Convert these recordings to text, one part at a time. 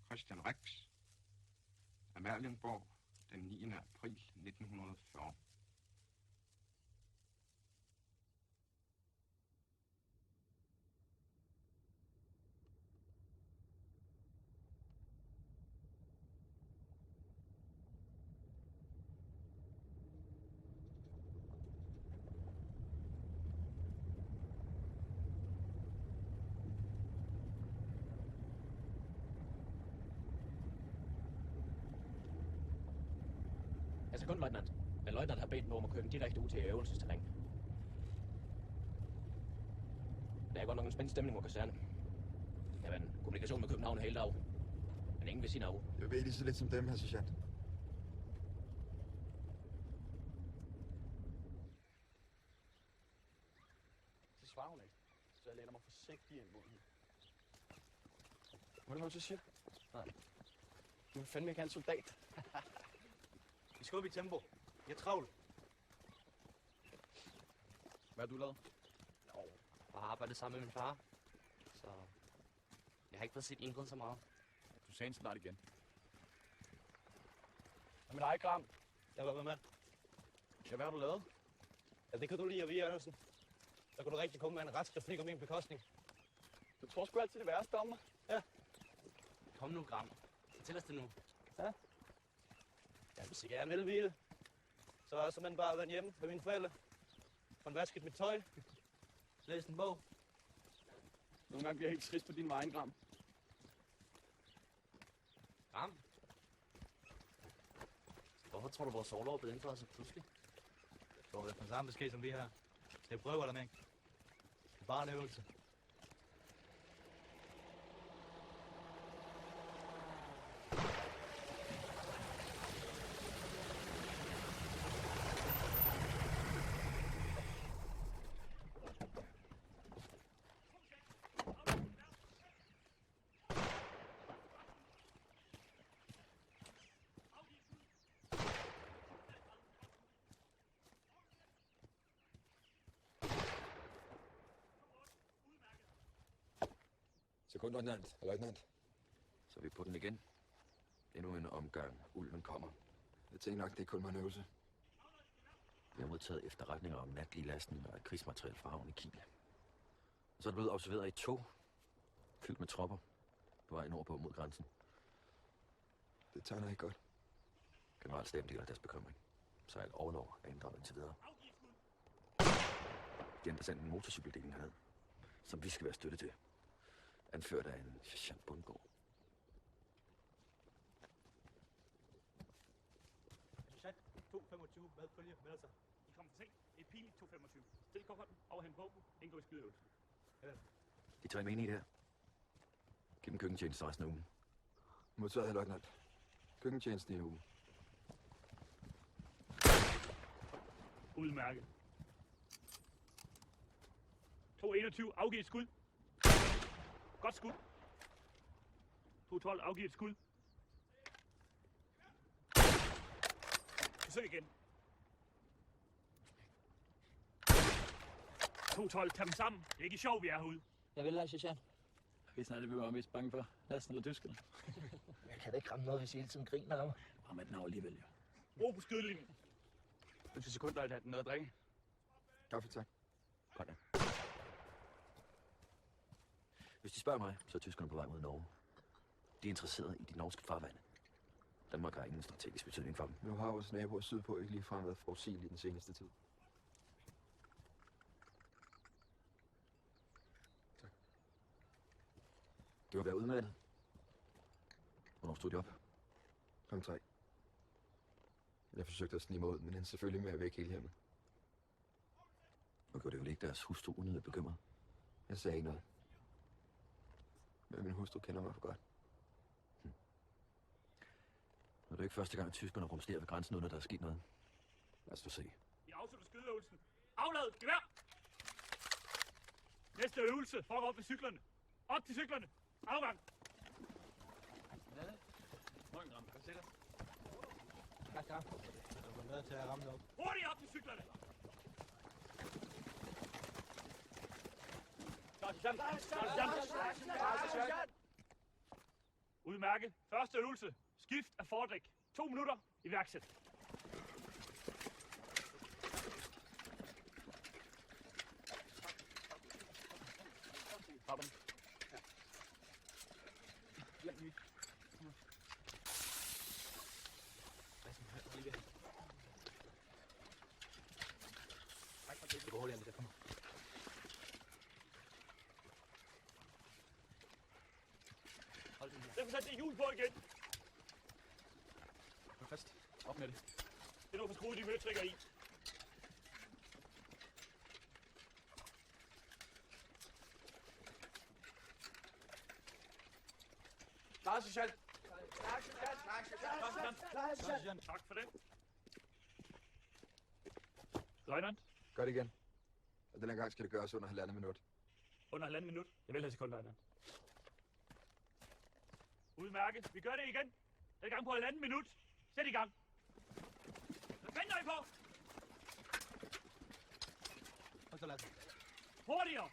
Christian Rex, Amalienborg, den 9. april 1940. Sekundløjtnant. Men løjtnant har bedt mig om at køre den direkte ud til øvelsesterræn. Der er godt nok en spændende stemning på kaserne. Der er en kommunikation med København hele dag. Men ingen ved sin af. Jeg ved lige så lidt som dem her, sergeant. Så svarer hun ikke. Så jeg læner mig forsigtigt ind mod hende. Hvad er det, hun så siger? Nej. Du vil fandme ikke have en soldat. Vi skal op i tempo. Jeg er travlt. Hvad har du lavet? Jo, jeg har arbejdet sammen med min far. Så jeg har ikke fået set Ingrid så meget. Du sagde snart igen. Hvad med dig, Gram? Jeg var med. Ja, hvad har du lavet? Ja, det kan du lige at vide, Andersen. Så kan du rigtig komme med en retskriftsflik om min bekostning. Du tror sgu altid det værste om mig. Ja. Kom nu, Gram. Fortæl os det nu. Ja? Ja, hvis jeg gerne vil hvile, så er jeg simpelthen bare været hjemme med mine forældre. For vasket mit tøj. Læst en bog. Nogle gange bliver jeg helt trist på din vejen, Gram. Gram? Hvorfor tror du, vores overlov er blevet indført så pludselig? Du har været på samme besked som vi her. Så jeg prøver dig med. Det er bare en øvelse. Sekundløjtnant, løjtnant. Så er vi på den igen. Endnu en omgang. Ulven kommer. Jeg tænker nok, det er kun mig en øvelse. Vi har modtaget efterretninger om natlig lastning af krigsmateriel fra havnen i Kiel. Og så er det blevet observeret i tog, fyldt med tropper, på vej nordpå mod grænsen. Det tegner ikke godt. Generalstaben deler deres bekymring. Sejl overlov er inddraget indtil videre. De har sendt en motorcykeldelen herned, som vi skal være støtte til. Anført af en sergeant Bundgaard. Sergeant 225 medfølge melder sig. I kommer for sent. Det er pinligt 225. Stil kufferten, overhæng våben, indgå i skydeøvelse. Ja. De tager med ind i det her. Giv dem køkkentjeneste resten af ugen. Modtaget, løjtnant. Køkkentjenesten i en uge. Udmærket. 221 afgivet skud. Godt skud. 212 afgivet skud. Forsøg igen. 212, tag dem sammen. Det er ikke sjovt, vi er herude. Jeg vil have, sergeant. Vi er det, vi var mest bange for. Lasten eller tyskerne. Jeg kan da ikke ramme noget, hvis I hele tiden griner af mig. Ramme den alligevel, jo. Ro på skydelinjen. Du til sekundløjtnanten noget at drikke? Kaffe, tak. Godt da. Hvis de spørger mig, så er tyskerne på vej mod Norge. De er interesserede i de norske farvande. Danmark har ingen strategisk betydning for dem. Nu har vores naboer sydpå ikke ligefrem været forudsigelige i den seneste tid. Tak. Du har været udmattet. Hvornår stod de op? Kl. 3. Jeg forsøgte at snige mig ud, men han selvfølgelig med at væk hele hjemmet. Og gjorde det jo ikke deres hustru unødigt bekymret? Jeg sagde ikke noget. Men min hustru kender mig for godt. Nu er det ikke første gang, at tyskerne rumsterer ved grænsen, uden at der er sket noget. Lad os få se. I afslutter skydeøvelsen. Aflad, gevær! Næste øvelse foregår op ved cyklerne. Op til cyklerne. Afgang. Morgen, Gram. Hvad siger du? Tak, Gram. Du var med til at ramme det op. Hurtigt op til cyklerne. Sergeant! Sergeant! Sergeant! Udmærket. Første øvelse. Skift af fordæk. 2 minutter. Iværksæt. Sådan. Det går hurtigt, det kommer. Hold den her. Så får sat det hjul på igen. Hold fast. Op med det. Det er nu for skruet de møtrikker i. Klar, sergeant. Tak for det. Løjtnant, Gør det igen. Og den her gang skal det gøres under 1,5 minut. under 1,5 minut. Jeg vil have sekunder, løjtnant. Udmærket. Vi gør det igen. Den er i gang på 1,5 minut. Sæt i gang. Hvad venter I på? Hold så lad. Hurtigere.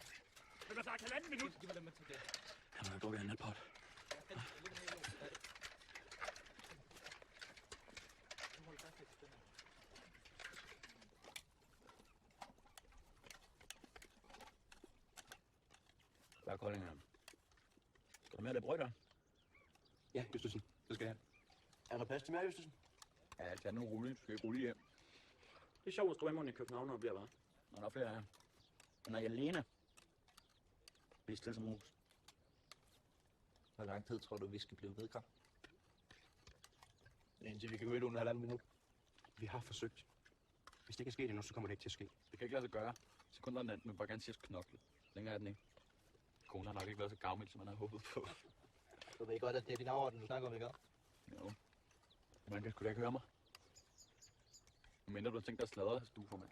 Det var sagt 1,5 minut. Giv mig dem med til det. Jamen, jeg går ved en natpot. Hvad er koldingen? Skal du med det brød Ja, Justesen. Det skal jeg. Er der plads til mere, Justesen? Ja, tag nu roligt. Du skal ikke rulle hjem. Det er sjovt at stå hjemme i København og bliver var. Når der er flere af jer. Men når jeg er alene, bliver stille som mus. Hvor lang tid tror du, vi skal blive vedkom? Indtil vi kan gå ind under 1,5 minut. Vi har forsøgt. Hvis det ikke er sket endnu, så kommer det ikke til at ske. Det kan ikke lade sig gøre. Sekunderne men bare gerne sige knokle. Længere er den ikke. Konen har nok ikke været så gavmild, som man har håbet på. Du ved godt, at det er din aforden, du snakker om, ikke? Jo. Man kan sgu da ikke høre mig. Mindre du har tænkt dig at sladre, så du får med.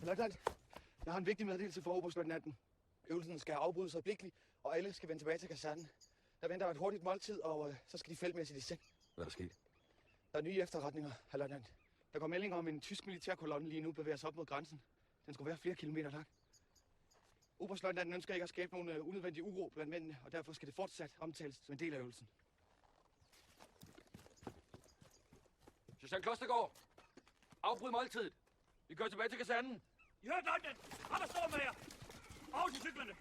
Løjtnant, jeg har en vigtig meddelelse for oberstløjtnanten. Øvelsen skal afbrydes øjeblikkeligt, og alle skal vende tilbage til kasernen. Der venter et hurtigt måltid, og så skal de feltmæssigt i seng. Hvad er der sket? Der er nye efterretninger, hr. løjtnant. Der går meldinger om en tysk militærkolonne lige nu bevæger sig op mod grænsen. Den skulle være flere kilometer lang. Oberstløjtnanten ønsker ikke at skabe nogen unødvendig uro blandt mændene, og derfor skal det fortsat omtales som en del af øvelsen. Sergeant Klostergaard! Afbryd måltidet! Vi kører tilbage til kasernen! I hørte løjtnant. Ham, der står med jer. Over til cyklerne.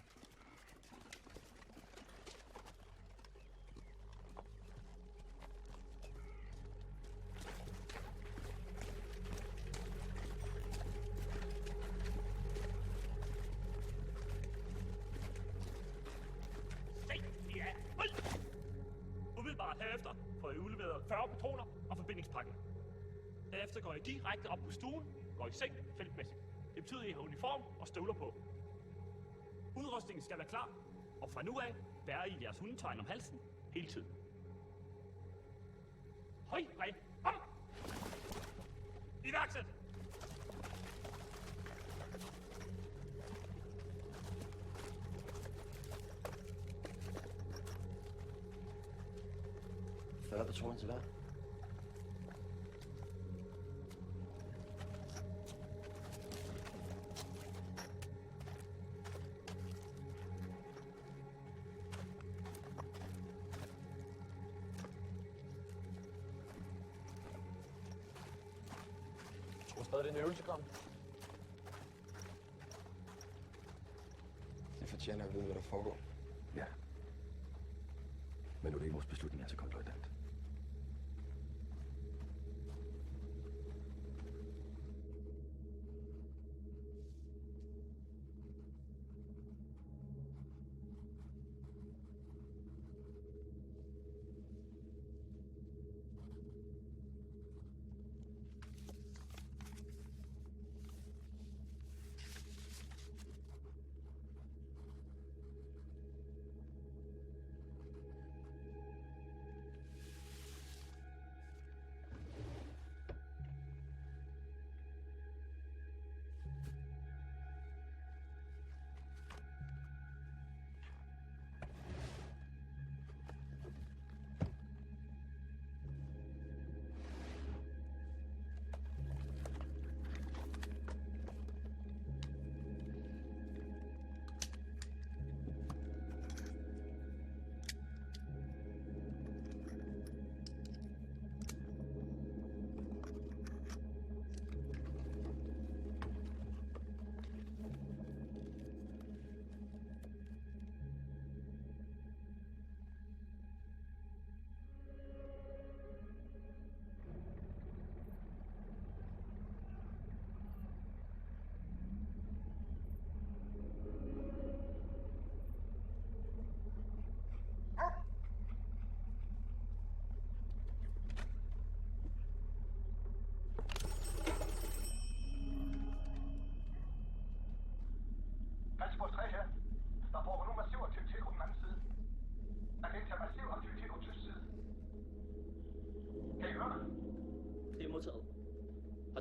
Se, ja. Umiddelbart herefter får I udleveret 40 patroner og forbindingspakke. Derefter går I direkte op på stuen, går i seng feltmæssigt. Det betyder, at I har uniform og støvler på. Udrustningen skal være klar, og fra nu af bærer I jeres hundetegn om halsen hele tiden. Høj, rej, om! Iværksæt! Fyrre patroner til hver. Jeg tror stadig, det er en øvelse, kom. Det fortjener at vide, hvad der foregår. Ja. Men nu er det ikke vores beslutning, altså, kontløjtnant.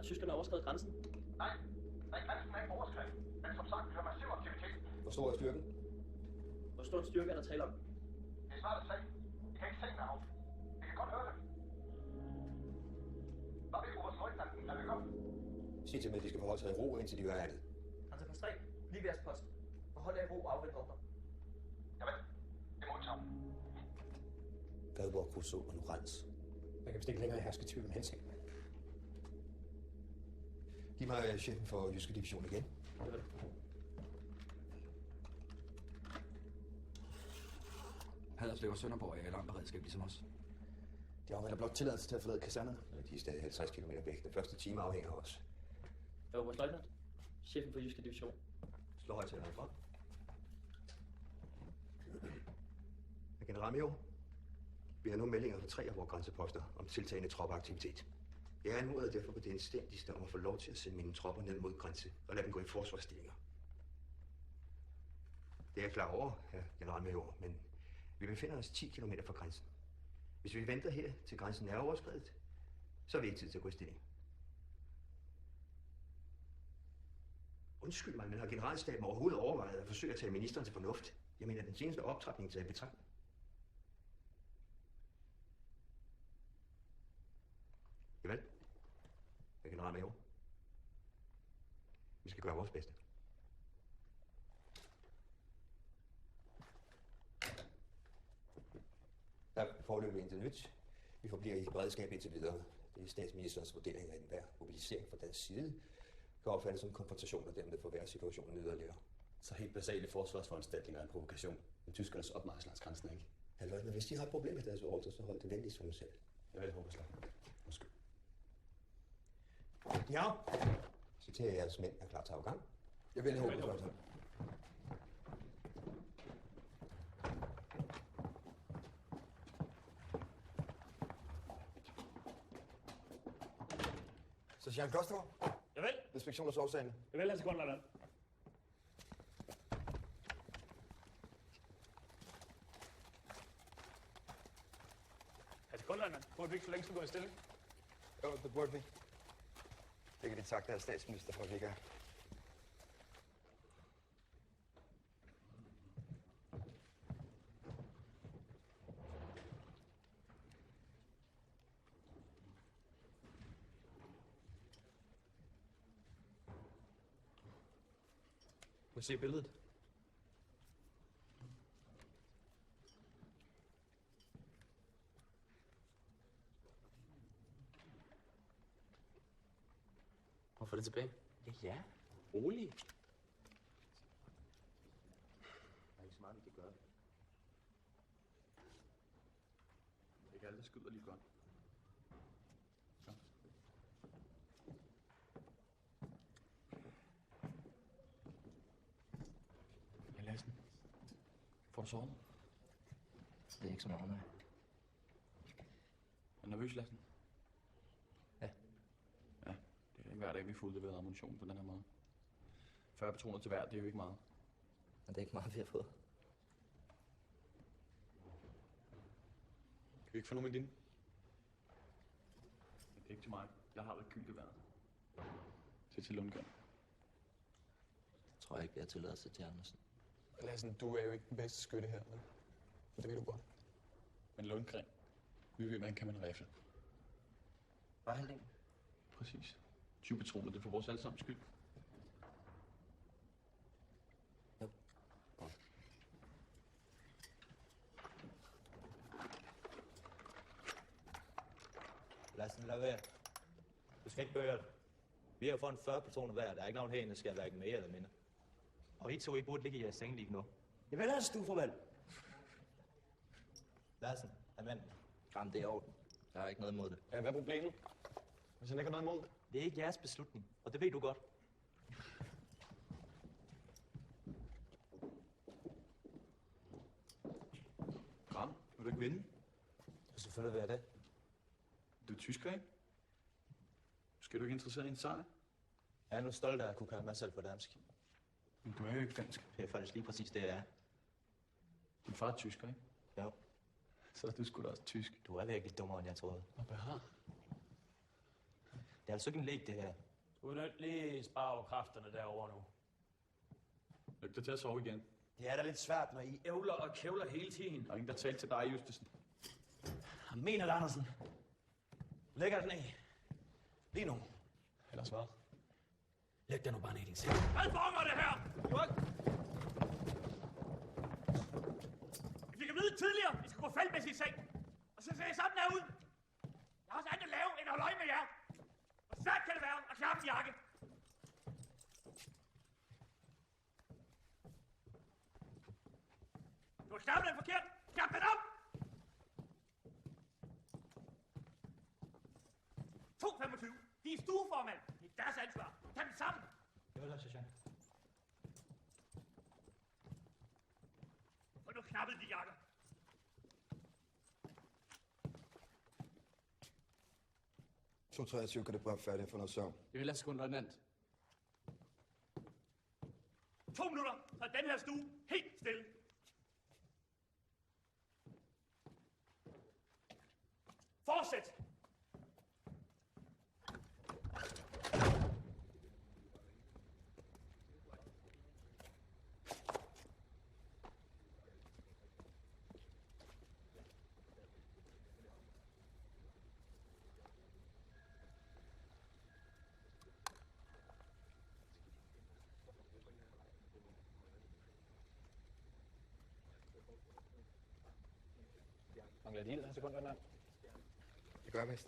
tyskerne overskredet grænsen? Nej, grænsen er ikke overskredet. Men som sagt, vi har massiv aktivitet. Hvor stor er styrken? Hvor stor en styrke er der tale om? Det er svært at sige. I kan ikke se navn. Vi kan godt høre det. Hvad vil oberstløjtnanten, er vi godt? Sig til dem, at de skal forholde sig i ro, indtil de hører andet. Altså på 3. Lige ved jeres post. Hold jer i ro og afvent ordre. Jamen, det må tage. Gadborg Kruså og nu Rens. Jeg kan vist ikke længere herske tvivl om hensigten. Giv mig chefen for Jyske Division igen. Haderslev og Sønderborg er i alarmberedskab ligesom os. De afventer blot tilladelse til at forlade kasernerne. De er stadig 50 km væk. Den første time afhænger af os. Oberstløjtnant. Chefen for Jyske Division. Slå højtaleren fra. Generalmajor, vi har nu meldinger fra 3 af vores grænseposter om tiltagende troppeaktivitet. Jeg anmoder derfor på det indstændigste om at få lov til at sende mine tropper ned mod grænse og lade dem gå i forsvarsstillinger. Det er jeg klar over, herr generalmajor, men vi befinder os 10 km fra grænsen. Hvis vi venter her, til grænsen er overskredet, så er vi ikke tid til at gå i stilling. Undskyld mig, men har generalstaben overhovedet overvejet at forsøge at tage ministeren til fornuft? Jeg mener, den seneste optrapning til betragtning. Javel, herr generalmajor. Vi skal gøre vores bedste. Der er foreløbig intet nyt. Vi forbliver i beredskab indtil videre. Det er statsministerens vurdering af enhver mobilisering fra dansk side kan opfattes som konfrontation og dermed forværre situationen yderligere. Så helt basale forsvarsforanstaltninger er en provokation. Men tyskernes opmarch langs grænsen ikke. Herr Løjtnant, hvis de har et problem med deres ordre, så hold det venligst for dem selv. Jeg vil håbe, slag. Undskyld. Ja. Sig til, at jeres mænd er klar til afgang. Jeg vil håbe, Løjtnant. Sergeant Klostergaard. Javel. Inspektion af sovsalen. Javel, herr sekundløjtnant. Herr sekundløjtnant, burde vi ikke for længst gå i stilling? Jo, det burde vi. Det kan de takke deres statsminister for, at vi ikke er. Må se billedet? Og få det tilbage. Ja. Rolig. Der er ikke så meget, vi kan gøre. Det er ikke alle, der skyder lige godt. Så. Ja, Lassen. Får du sovet? Det er ikke så meget, nej. Er du nervøs, Lassen? Ja. Ja, det er ikke hver dag, vi får udleveret ammunition på den her måde. 40 patroner til hver, det er jo ikke meget. Men det er ikke meget, vi har fået. Kan vi ikke få nogen med din? Det er ikke til mig. Jeg har et kylgeværet. Til Lundgren. Jeg tror ikke, vi har tilladelse til Andersen. Lassen, du er jo ikke den bedste skytte her, men det ved du godt. Men Lundgren, vi ved, hvordan kan man rifle. Bare halvdelen. Præcis. 20 patroner, det er for vores allesammens skyld. Jo. Lassen, lad være. Du skal ikke gøre det. Vi har jo fået 40 patroner hver. Der er ikke nogen herinde, der skal hverken mere eller mindre. Og I to, I burde ligge i jeres seng lige nu. Jamen ellers, du formand. Lassen, er mand. Jamen, det er orden. Der er ikke noget imod det. Ja, hvad er problemet? Hvis han ikke har noget imod det? Det er ikke jeres beslutning, og det ved du godt. Gram, vil du ikke vinde? Det skal selvfølgelig være det. Du er tysker, ikke? Skal du ikke interesseret i en sejr? Jeg er nu stolt af at kunne kalde mig selv for dansk. Men du er jo ikke dansk. Det er faktisk lige præcis det, jeg er. Din far er tysker, ikke? Jo. Så er du sgu da også tysk. Du er virkelig dummere, end jeg troede. Og behar. Det er altså ikke en læg, det her. Skulle du ikke lige spare kræfterne derovre nu? Lykke dig til at sove igen. Det er da lidt svært, når I ævler og kævler hele tiden. Der er ingen, der talte til dig, Justesen. Jeg mener det, Andersen. Lægger den af. Lige nu. Ellers hvad? Læg den nu bare ned i din seng. Hvad foregår det her? Vi fik at vide tidligere, vi skal gå faldmæssigt i seng. Og så ser jeg sådan her ud. Jeg har også andet at lave, end at holde øje med jer. Og så kan det være at klappe en jakke. Du har knappet den forkert. Knap den op! 2,25. De er stueformand. Det er deres ansvar. Tag dem sammen. Det var da, sergeant. Og nu knappet de jakker. Så 23 kan det bare færdigt for noget søvn. Det vil lade sekund, løjtnant. 2 minutter, så er den her stue helt stille. Fortsæt! Mangler de et sekund, løjtnant? Det gør jeg vist.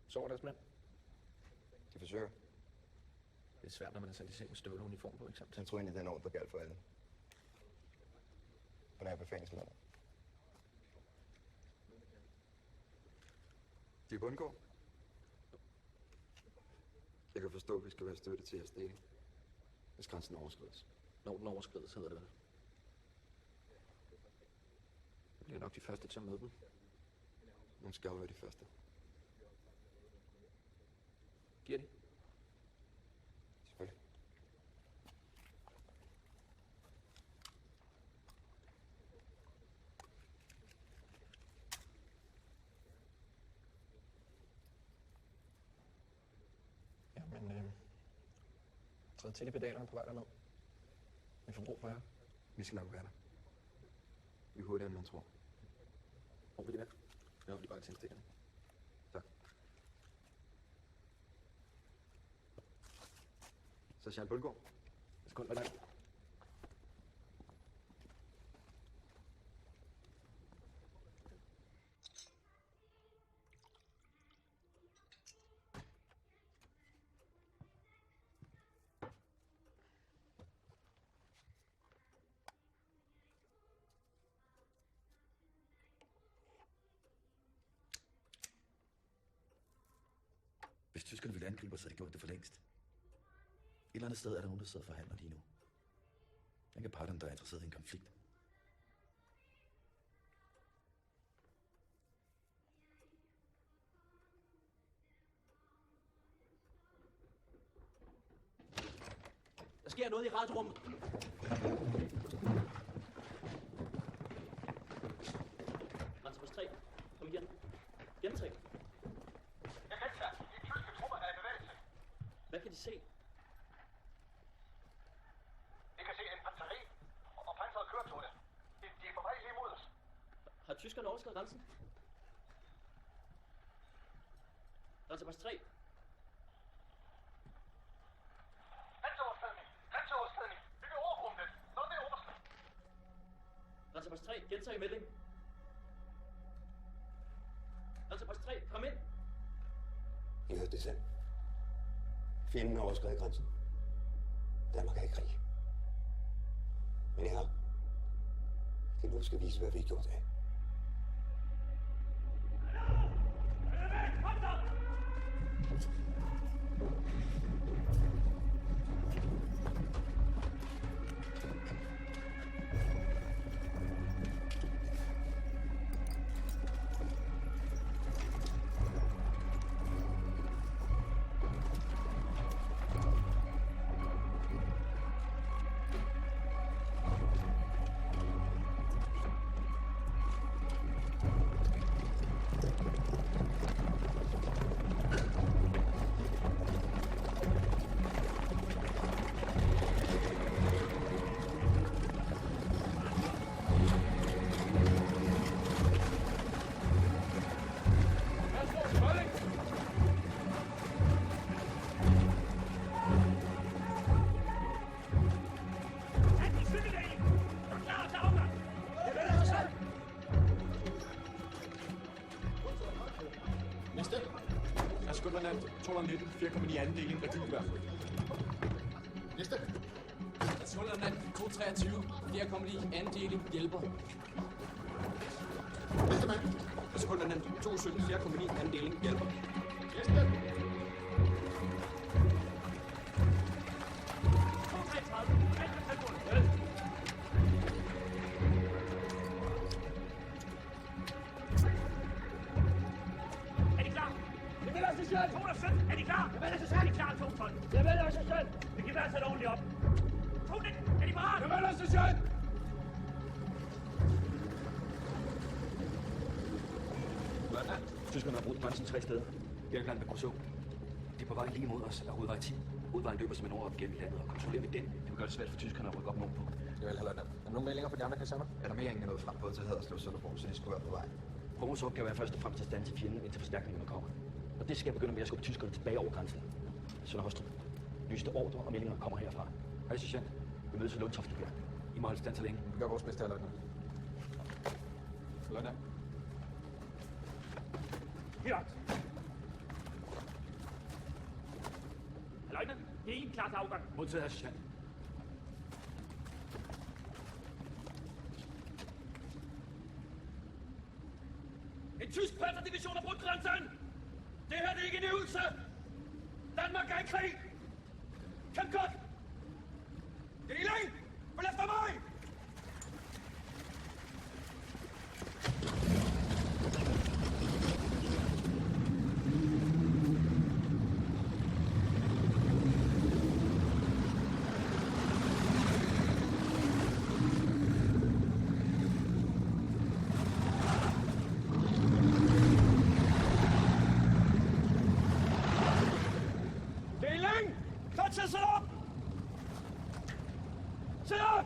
Sover deres mænd? De forsøger. Det er svært, når man er sat i seng med støvleuniform på, ikke sandt? Jeg tror egentlig, den ordre, der galt for alle. Hvordan er befalingsmedlemmer? De er bundgård. Jeg kan forstå, at vi skal være støtte til jeres deling, hvis grænsen overskrides. Når den overskrides, hedder det vel. Vi bliver nok de første til at møde dem. Nogle skal jo være de første. Giver de? Selvfølgelig. Jamen, træd til i pedalerne på vej derned. Vi får brug for jer. Vi skal nok være der. Vi er hurtigere, end man tror. Hvor vil de være? Jeg vil bare tænde stikkerne. Tak. Sergeant Bundgaard. Sekund, hvordan? Hvis tyskerne ville angribe os, så havde de gjort det for længst. Et eller andet sted er der nogen, der sidder og forhandler lige nu. Den kan parterne, der er interesseret i en konflikt. Der sker noget i radiorummet. Grænsepost 3. Kom igen. Gentag. Jeg gentager. De tyske trupper er i bevægelse. Hvad kan de se? Vi kan se infanteri og pansrede køretøjer. De er på vej lige mod os. Har tyskerne overskredet grænsen? Grænsepost 3. Grænseoverskridning. Grænseoverskridning. Vi vil overrumme det. Nå, det er overskridning. Grænsepost 3. Gentag melding. Grænsepost 3. Kom ind. I hørte det selv. Fjenden har overskredet grænsen. Danmark er i krig. Men ja, det nu skal vise, hvad vi har gjort af. Kom så! 19, 4,9 anden deling, Redigeværk. Næste. Patruljeløjtnant 223, 4,9 anden deling, hjælper. Næste mand. Patruljeløjtnant 217, 4,9 anden deling, hjælper. Næste. 233, vent med telefonen. Er de klar? Jeg vil også selv. 217, er de klar? Jeg vil også selv. Er de klar, 212? Jeg vil også selv. Det kan være sat ordentligt op. 219, er de parat? Jeg vil også selv. Tyskerne har brudt grænsen 3 steder. Birkeland ved Kruså. De er på vej lige mod os af hovedvej 10. Hovedvejen løber som en over gennem landet, og kontrollerer vi den. Det vil gøre det svært for tyskerne at rykke op nordpå. Jeg vil have løjtnant. Er der nogle meldinger fra de andre kaserner? Alarmeringen er nået frem både til Haderslev og Sønderborg, så de skulle være på vej. Vores opgave er først og fremmest at standse fjenden, indtil forstærkningerne kommer. Og det skal begynde med at skubbe tyskerne tilbage over grænsen. Sønder Hostrup. Nyeste ordre og meldinger kommer herfra. Hej, sergeant. Vi mødes i Lundtoftebjerg. I må holde stand så længe. Vi gør vores bedste her, løjtnant. Løjtnant. Hørt. Løjtnant, det er en klar til afgang. Modtaget af sergeant. En tysk panserdivision har brudt grænsen! Det her det er ikke en øvelse! Danmark er i krig! Kæmp godt! Deling! Følg efter mig! Deling! Klar til at sætte op! Sæt op!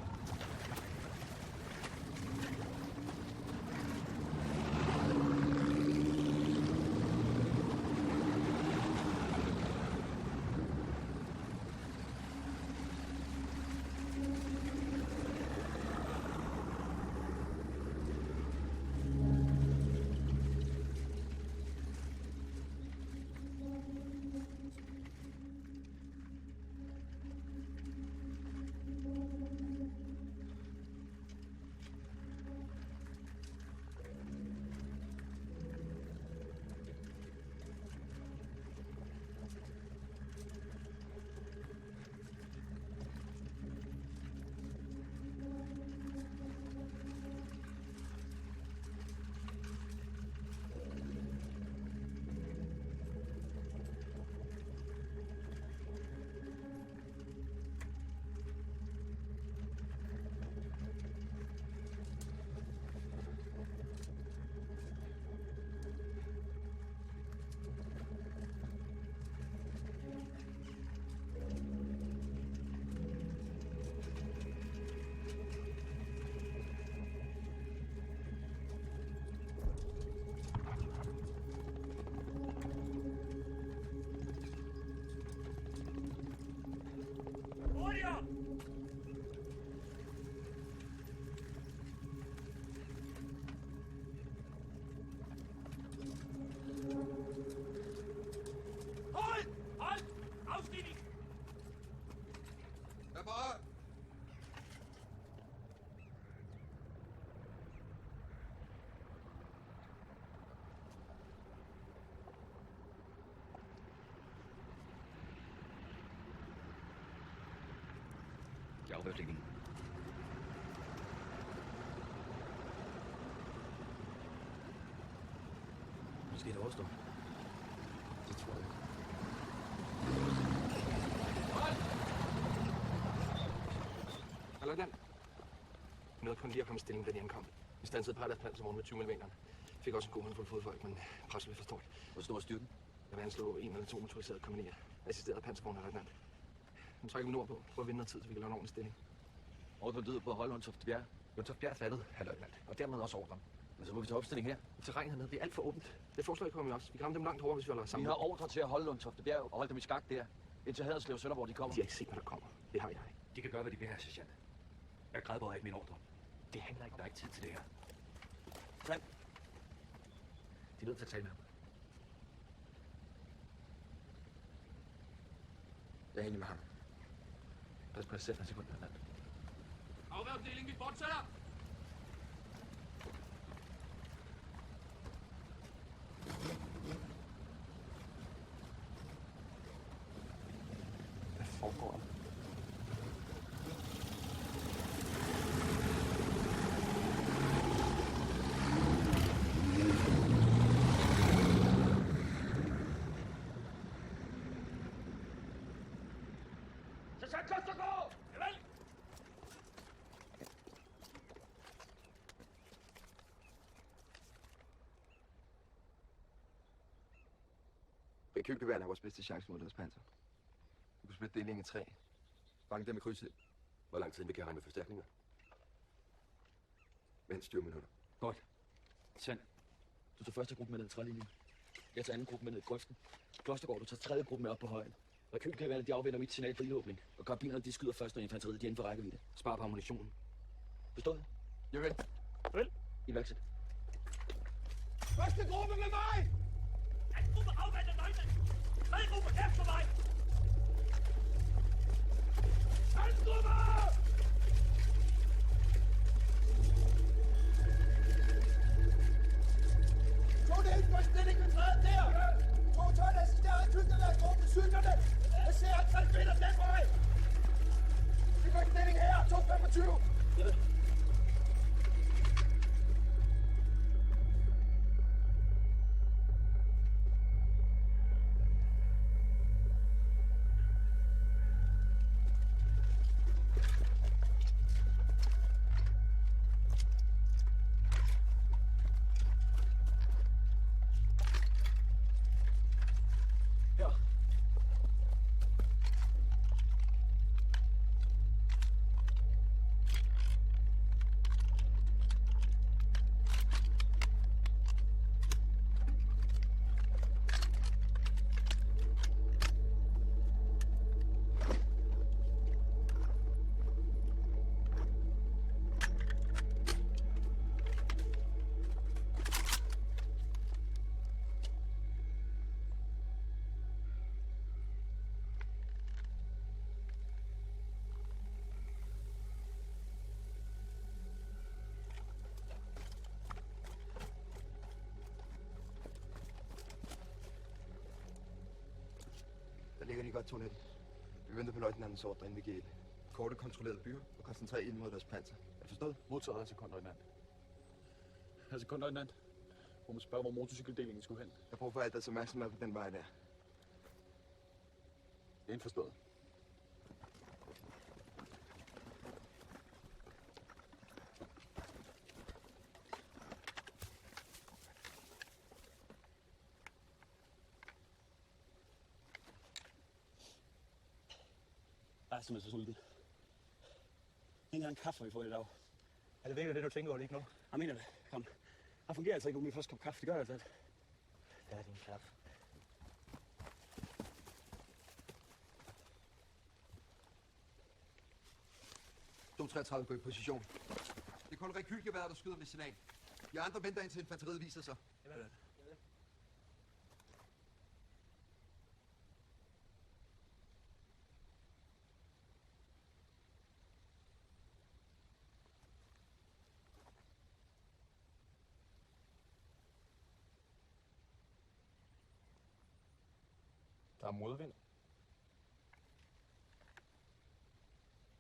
Hurtigere! Hold! Hold! Afstigning! Vær parat! Jeg afhører delingen. Måske det overstå. Det tror jeg ikke. Hej, løjtnant. Jeg nåede kun lige at komme i stilling, da de ankom. Vi standsede par af deres panservogne med 20 mm. Fik også en god håndfuld fodfolk, men presset blev for stort. Hvor stor er styrken? Jeg vil anslå 1 eller 2 motoriserede kombinere. Assisterede panservogne, løjtnant. Nu trækker vi nordpå. Prøv at vinde noget tid, så vi kan lave en ordentlig stilling. Ordren lyder på at holde Lundtoftebjerg. Lundtoftebjerg er faldet, herr løjtnant. Og dermed også ordren. Men så må vi tage opstilling her. Terrænet hernede, det er alt for åbent. Det forslag kommer vi også. Vi kan ramme dem langt hårdere, hvis vi holder sammen. Vi har ordre til at holde Lundtoftebjerg og holde dem i skak der. Indtil Haderslev og Sønderborg de kommer. De har ikke set, hvad der kommer. Det har jeg. De kan gøre, hvad de vil her, sergeant. Jeg grædbøjer ikke min ordre. Det handler ikke. Der er ikke tid til det her. Sand. De er nødt til at tale med ham. Jeg er enig med ham. Pas på dig selv en sekund, Nat. Afværgedeling, vi fortsætter! Hvad foregår der? Sergeant Klostergaard! Javel! Rekylgeværerne er vores bedste chance mod deres panser. Vi kunne splitte delingen i 3. Fange dem i krydsild. Hvor lang tid vi kan regne med forstærkninger? Mindst 20 minutter. Godt. Sand. Du tager første gruppe med ned i trælinjen. Jeg tager anden gruppe med ned i grøften. Klostergaard, du tager tredje gruppe med op på højen. Rekylgeværerne, de afventer mit signal for ildåbning. Og karabinerne, de skyder først, når infanteriet de er inden for rækkevidde. Spar på ammunitionen. Forstået? Javel. Vel? Iværksæt. Første gruppe med mig! Anden gruppe afventer nøglen! Tredje gruppe efter mig! Anden gruppe! To dele på stillingen træet der! To tøjt assisterede kylderne gruppen cyklerne! Jeg ser 50 meter den vej! Vi får stilling her, 225! Der ligger de godt toilet. Vi venter på løjtnantens ordre, inden vi giver ild. Korte kontrollerede byer og koncentrerer ild mod deres panser. Er det forstået? Modtaget af sekundløjtnant. Herr sekundløjtnant. Må man spørge, hvor motorcykeldelingen skulle hen? Jeg bruger for alt deres opmærksomhed på den vej der. Indforstået. Jeg er simpelthen så sulten. Ikke engang kaffe, vi får i dag. Er det virkelig det, du tænker over lige nu? Jeg mener det. Kom. Jeg fungerer altså ikke uden min første kop kaffe. Det gør jeg altså ikke. Det er din kaffe. Du 33 på i position. Det er kun rekylgeværet, der skyder ved signal. De andre venter indtil infanteriet viser sig. Jamen. Der er modvind.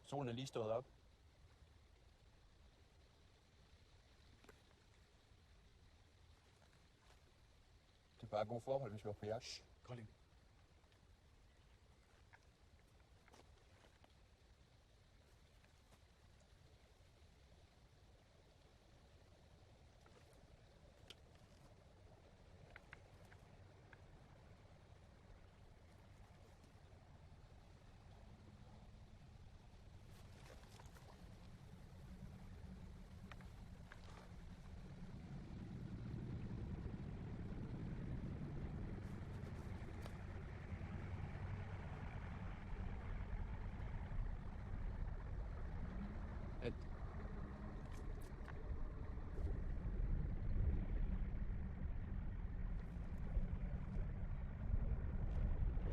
Solen er lige stået op. Det er bare gode forhold, hvis vi var på jagt. Kolding.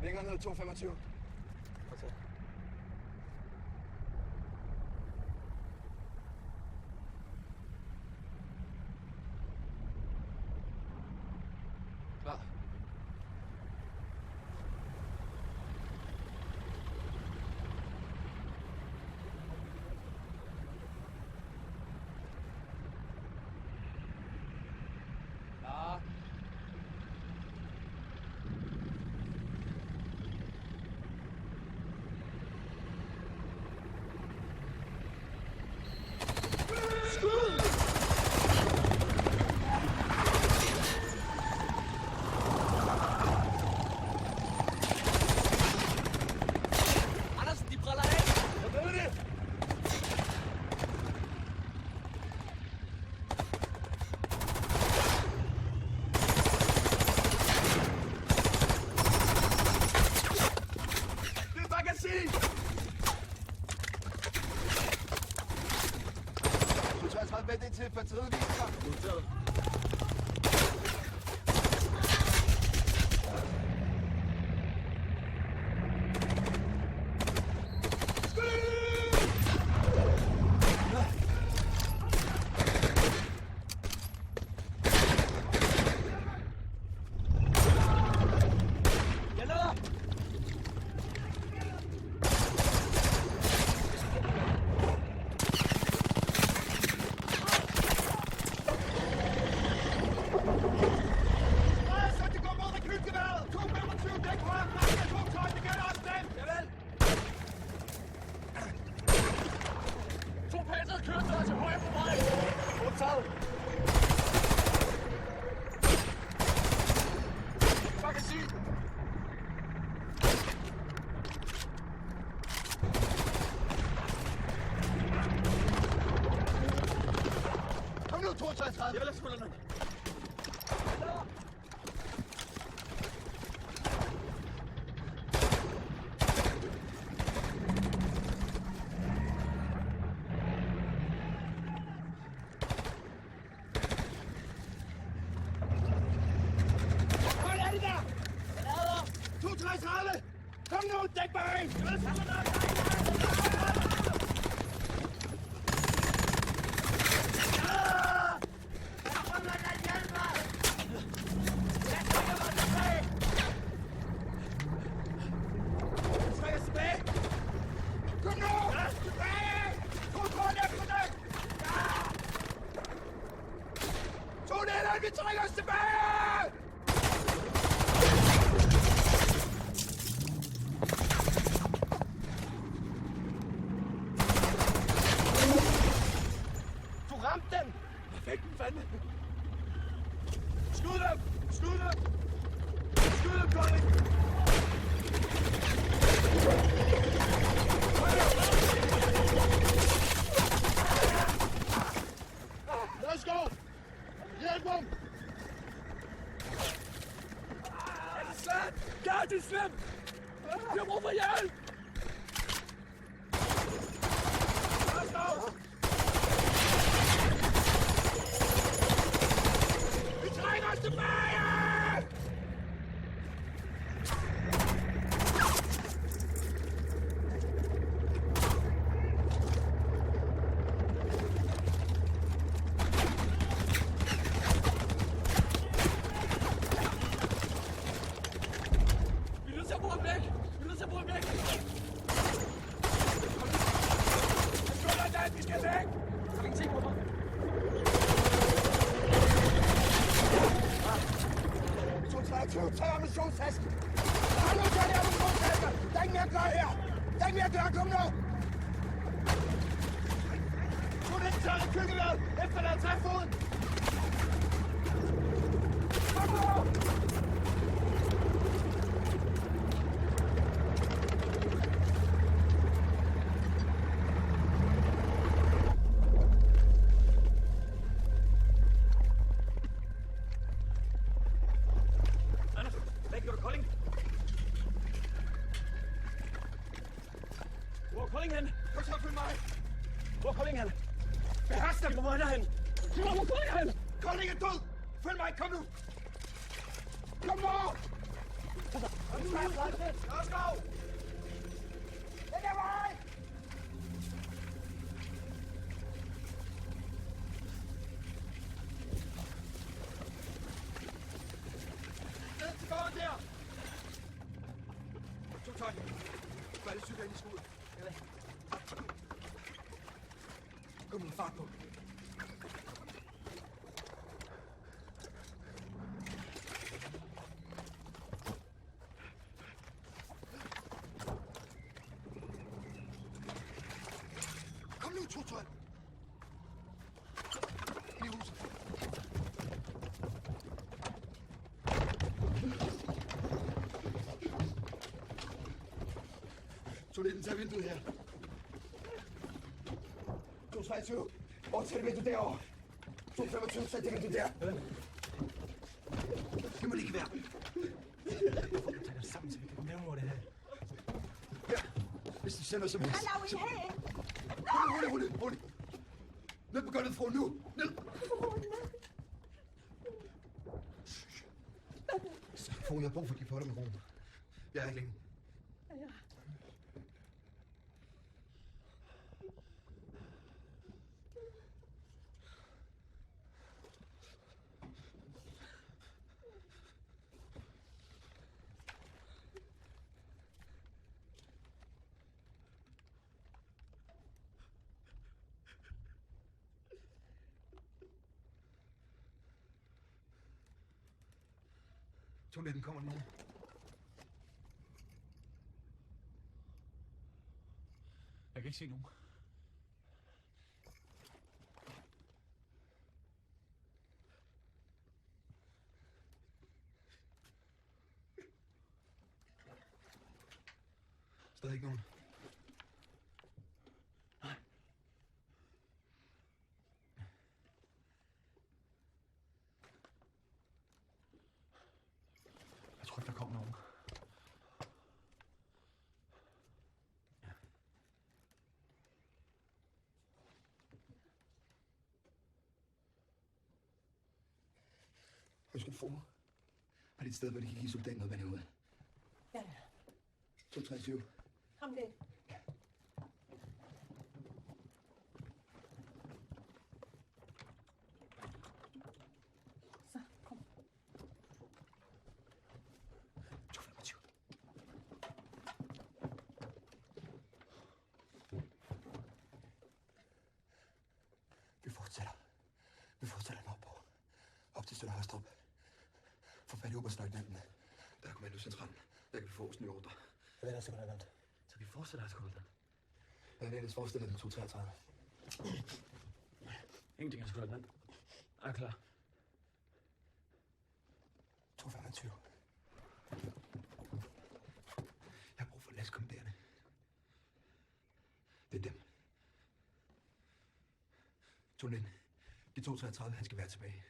Længere ned 225. Klar. Klar. Andersen, de brænder af! Jeg ved det! Det er magasin! Du 33 vent indtil infanteriet viser sig. Modtaget. To pansrede køretøjer til højre på vej! Modtaget! Magasin! Kom nu, 32! Jeg vil have skuldrene. Hold af det der! 233! Kom nu, dæk mig ind! Trækker tilbage! Kom nu! Tilbage! Kontrol efter det! Tunnelen, vi trækker os tilbage! Du ramte den! Jeg fik den fandme! Skud dem! Skud dem! Skud dem, Kolding! Lad os gå! Hjælp ham! Er det slemt? Ja, det er slemt! Jeg har brug for hjælp! Lad os gå! Vi trækker os tilbage! Vi er nødt til at bruge ham væk! Vi er nødt til at bruge ham væk! Vi skal væk! Har du ingenting på mig? Tag ammunitionstasken! Tag nu, tag de ammunitionstasker! Der er ikke mere at gøre her! Der er ikke mere at gøre, kom nu! Du er den tørre kykkeværet! Efterlad, tag foden! Kom nu! Anders, hvad gjorde du, Kolding? Hvor er Kolding hen? Kom så, følg mig! Hvor er Kolding hen? Behersk dem! Hvor er han hen? Hvor er Kolding hen? Kolding er død! Følg mig, kom nu! Kom nu! Lad os gå! Få alle cykler ind i skuddet. Kom nu, fart på. Kom nu, Totøj. Ind i huset. Toiletten, tag vinduet her. 223. Overtag det vindue derovre. 225, sæt det vindue der. Giv mig lige gevær. Hvorfor kan du tage det sammen, så vi kan komme nærmere det her? Ja, hvis de sender som helst. Hallo, I her! Rolig. Ned på gulvet, fru, nu. Ned. Fru, jeg har brug for de potter med roen. Jeg er ikke længe. Ja. Toiletten kommer nu. Jeg kan ikke se nogen. Stadig ikke nogen. Jeg tror ikke, der kommer nogen. Undskyld, fru. Er det et sted, hvor de kan give soldaten noget vand herude? Ja. 223. Kom det. Så, kom. 225. Vi fortsætter nordpå. Op til Sønder Højstrup. Få fat i oberstløjtnanten. Der er kommandocentralen. Der kan vi få os nye ordre. Hvad er der, kommandant? Så vi fortsætter, kommandant. Hvad er det ellers forestillet den 233? Ingenting, kommandant. Jeg er klar. 225. Jeg har brug for næstkommanderende. Det er dem. Tunnelen. De 233, han skal være tilbage.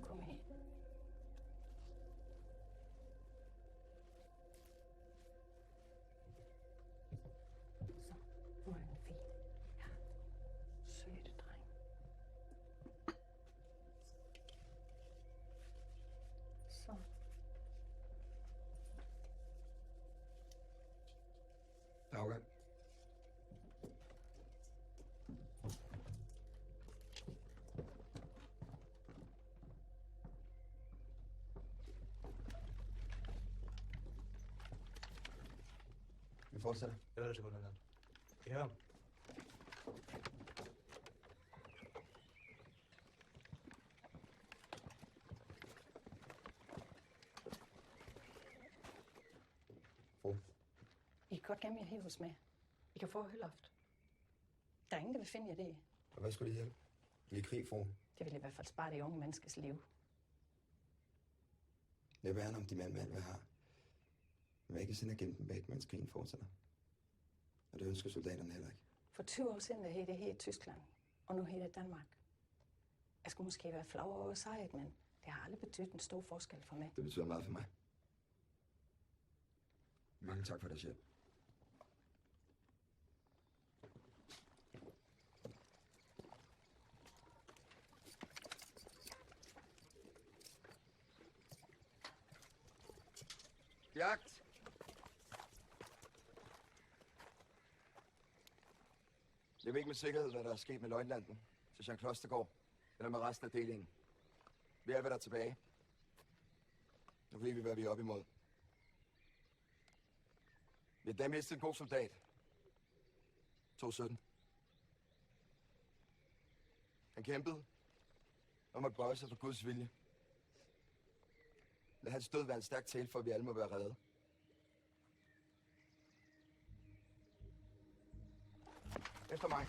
Kom her. Så, nu er den fin. Ja. Søde dreng. Så. Der er afgang. Vi fortsætter. Jeg ved det, kommandant. Ja. I kan godt gemme jer her hos mig. I kan få høloft. Der er ingen, der vil finde jer det. Og hvad skulle det hjælpe? I er krig, fru. Det vil i hvert fald spare det unge menneskes liv. Jeg værner om de mand med alt, hvad jeg har. Men jeg ikke sende agenten bag, mens krigen fortsætter. Og det ønsker soldaterne heller ikke. For 20 år siden hed det her i Tyskland, og nu hedder det Danmark. Jeg skulle måske være flov over sejret, men det har aldrig betydet en stor forskel for mig. Det betyder meget for mig. Mange tak for dig, chef. Jagt! Jeg ved ikke med sikkerhed, hvad der er sket med løjtnanten, Sergeant Klostergaard, eller med resten af delingen. Vi er, hvad der er tilbage. Nu ved vi, hvad vi er op imod. Vi har da mistet en god soldat. 217. Han kæmpede og måtte bøje sig for Guds vilje. Lad hans død være en stærk tale for, at vi alle må være redde. Efter mig.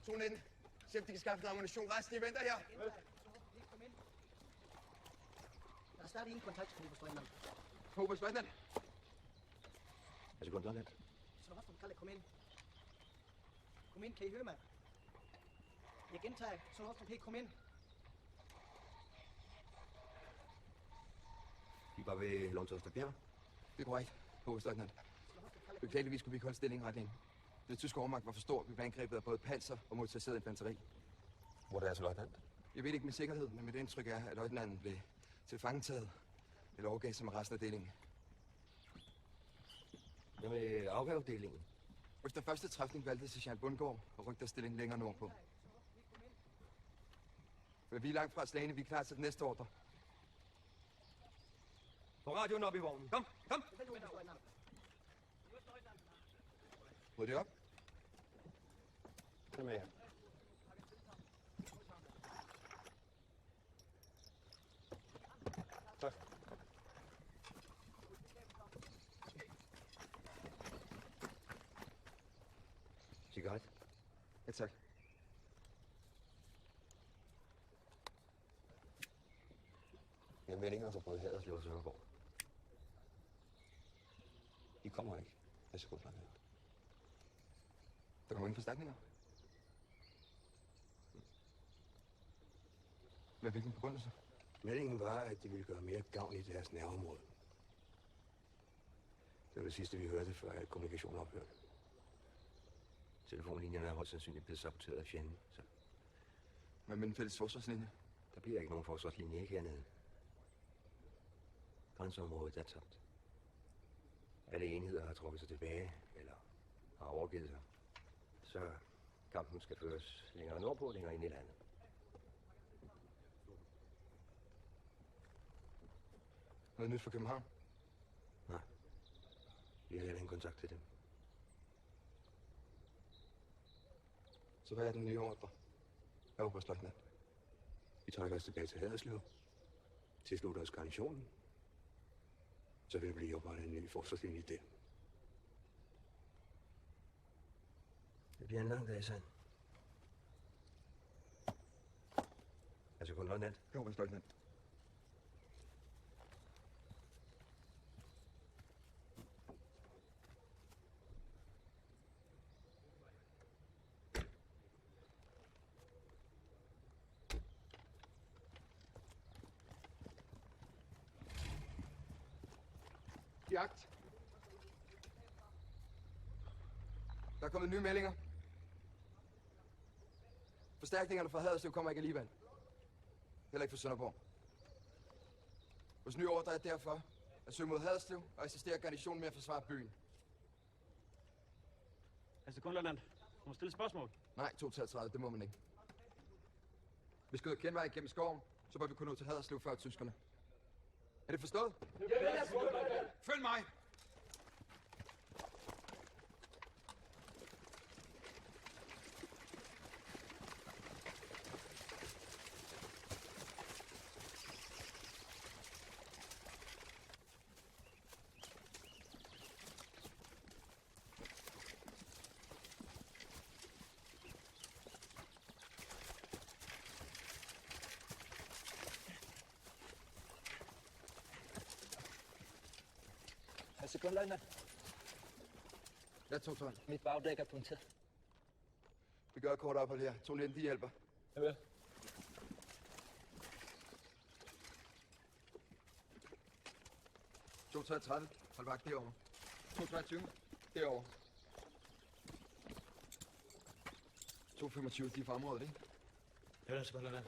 Zone 19. Se, om de kan skaffe noget ammunition. Resten, I venter her. Der er stadig ingen kontakt til Oberstleutnant. Oberstleutnant? Altså, kontakt. Så har du Kalle, kom ind. Kom ind, kan I høre mig? Jeg gentager, så har du kom ind. Vi var ved Lundtofte Bjerg. Det er korrekt, Oberstleutnant. Beklageligvis kunne vi ikke holde stillingen ret længe. Den tyske overmagt var for stor. Vi blev angrebet af både panser og motoriseret infanteri. Hvor er det altså, løjtnant? Jeg ved ikke med sikkerhed, men mit indtryk er, at løjtnanten blev tilfangetaget eller overgav sig med resten af delingen. Hvad med afgavdelingen? Efter første træfning valgte sergeant Bundgaard og rykte stillingen længere nordpå. Men vi er langt fra slagene. Vi er klar til den næste ordre. Få radioen op i vognen. Kom, kom! Ryd det op. Kom med her. Tak. Cigaret? Ja, tak. Jeg har meldinger fra både Haderslev og Sønderborg. De kommer ikke. Jeg skal gå fra det. Der kommer ingen forstærkninger. Hvad fik den begrundelse? Meldingen var, at de ville gøre mere gavn i deres nærområde. Det var det sidste, vi hørte, før at kommunikationen ophørte. Telefonlinjerne er højst sandsynligt blevet saboteret af fjenden, så... Hvad med den fælles forsvarslinje? Der bliver ikke nogen forsvarslinje, ikke hernede. Grænseområdet er tabt. Alle enheder har trukket sig tilbage, eller har overgivet sig. Så kampen skal føres længere nordpå, længere ind i landet. Noget nyt fra København? Nej. Vi har heller ingen kontakt til dem. Så hvad er den nye ordre? Hvad er Oberstleutnant? Vi trækker os tilbage til Haderslev. Tilslutter os garnisonen. Så vil der blive oprettet en ny forsvarslinje der. Det bliver en lang dag, Sand. Altså kun løjtnant? Jo, Oberstleutnant. jagt. Der er kommet nye meldinger. Forstærkningerne fra Haderslev kommer ikke alligevel. Heller ikke fra Sønderborg. Vores nye ordre er derfor at søge mod Haderslev og assistere garnisonen med at forsvare byen. Sekundløjtnant, må stille spørgsmål? Nej, 233, det må man ikke. Vi skal ud og kende vej gennem skoven, så bør vi kunne nå til Haderslev før tyskerne. Er det forstået? Følg mig! Sekundløjtnant. Ja, 212. Mit bagdæk er punkteret. Vi gør et kort ophold her. 219, de hjælper. Ja, vel. To 33, hold vagt derovre. 223, derovre. 225, de er fra området, ikke? Ja, det er sekundløjtnant.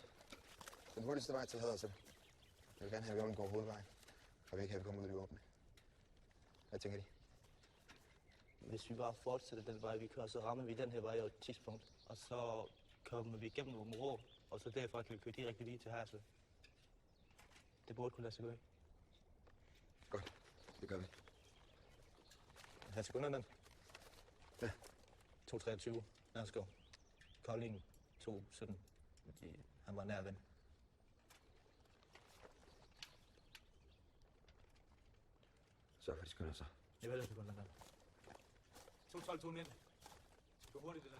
Den hurtigste vej til Haderslev. Jeg vil gerne have, at vi undgår hovedvejen. Og vi ikke have, at vi kommer ud i det åbne. Hvad tænker de? Hvis vi bare fortsætter den vej, vi kører, så rammer vi den her vej over et tidspunkt. Og så kommer vi igennem Åbenrå, og så derfra kan vi køre direkte lige til Haderslev. Det burde kunne lade sig gøre. Godt, det gør vi. Her sekunderne. Ja. 223, Nørskov. Kolding, 217. Han var nær ven. Så for de skynder sig. Jeg ved det, sekundløjtnant. 212, 219. Gå hurtigt, det der.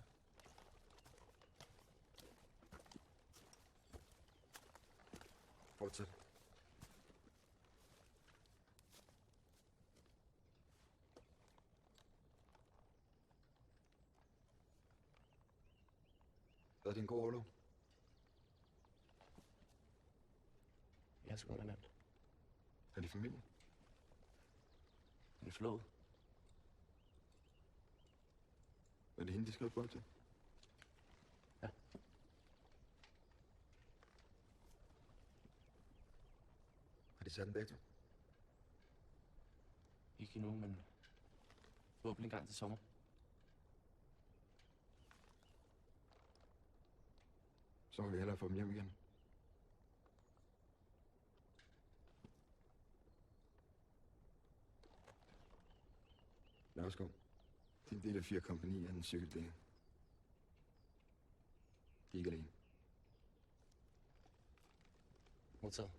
Fortsæt. Er det en god orlov? Ja, sekundløjtnant. Er det familie? Er det flået? Er det hende, de skrev på til? Ja. Har de sat en dato? Ikke endnu, men forhåbentlig en gang til sommer. Så må vi hellere få dem hjem igen. Nørskov. Din del af 4 kompagni er den cykeldænger. De er ikke alene. Modtaget.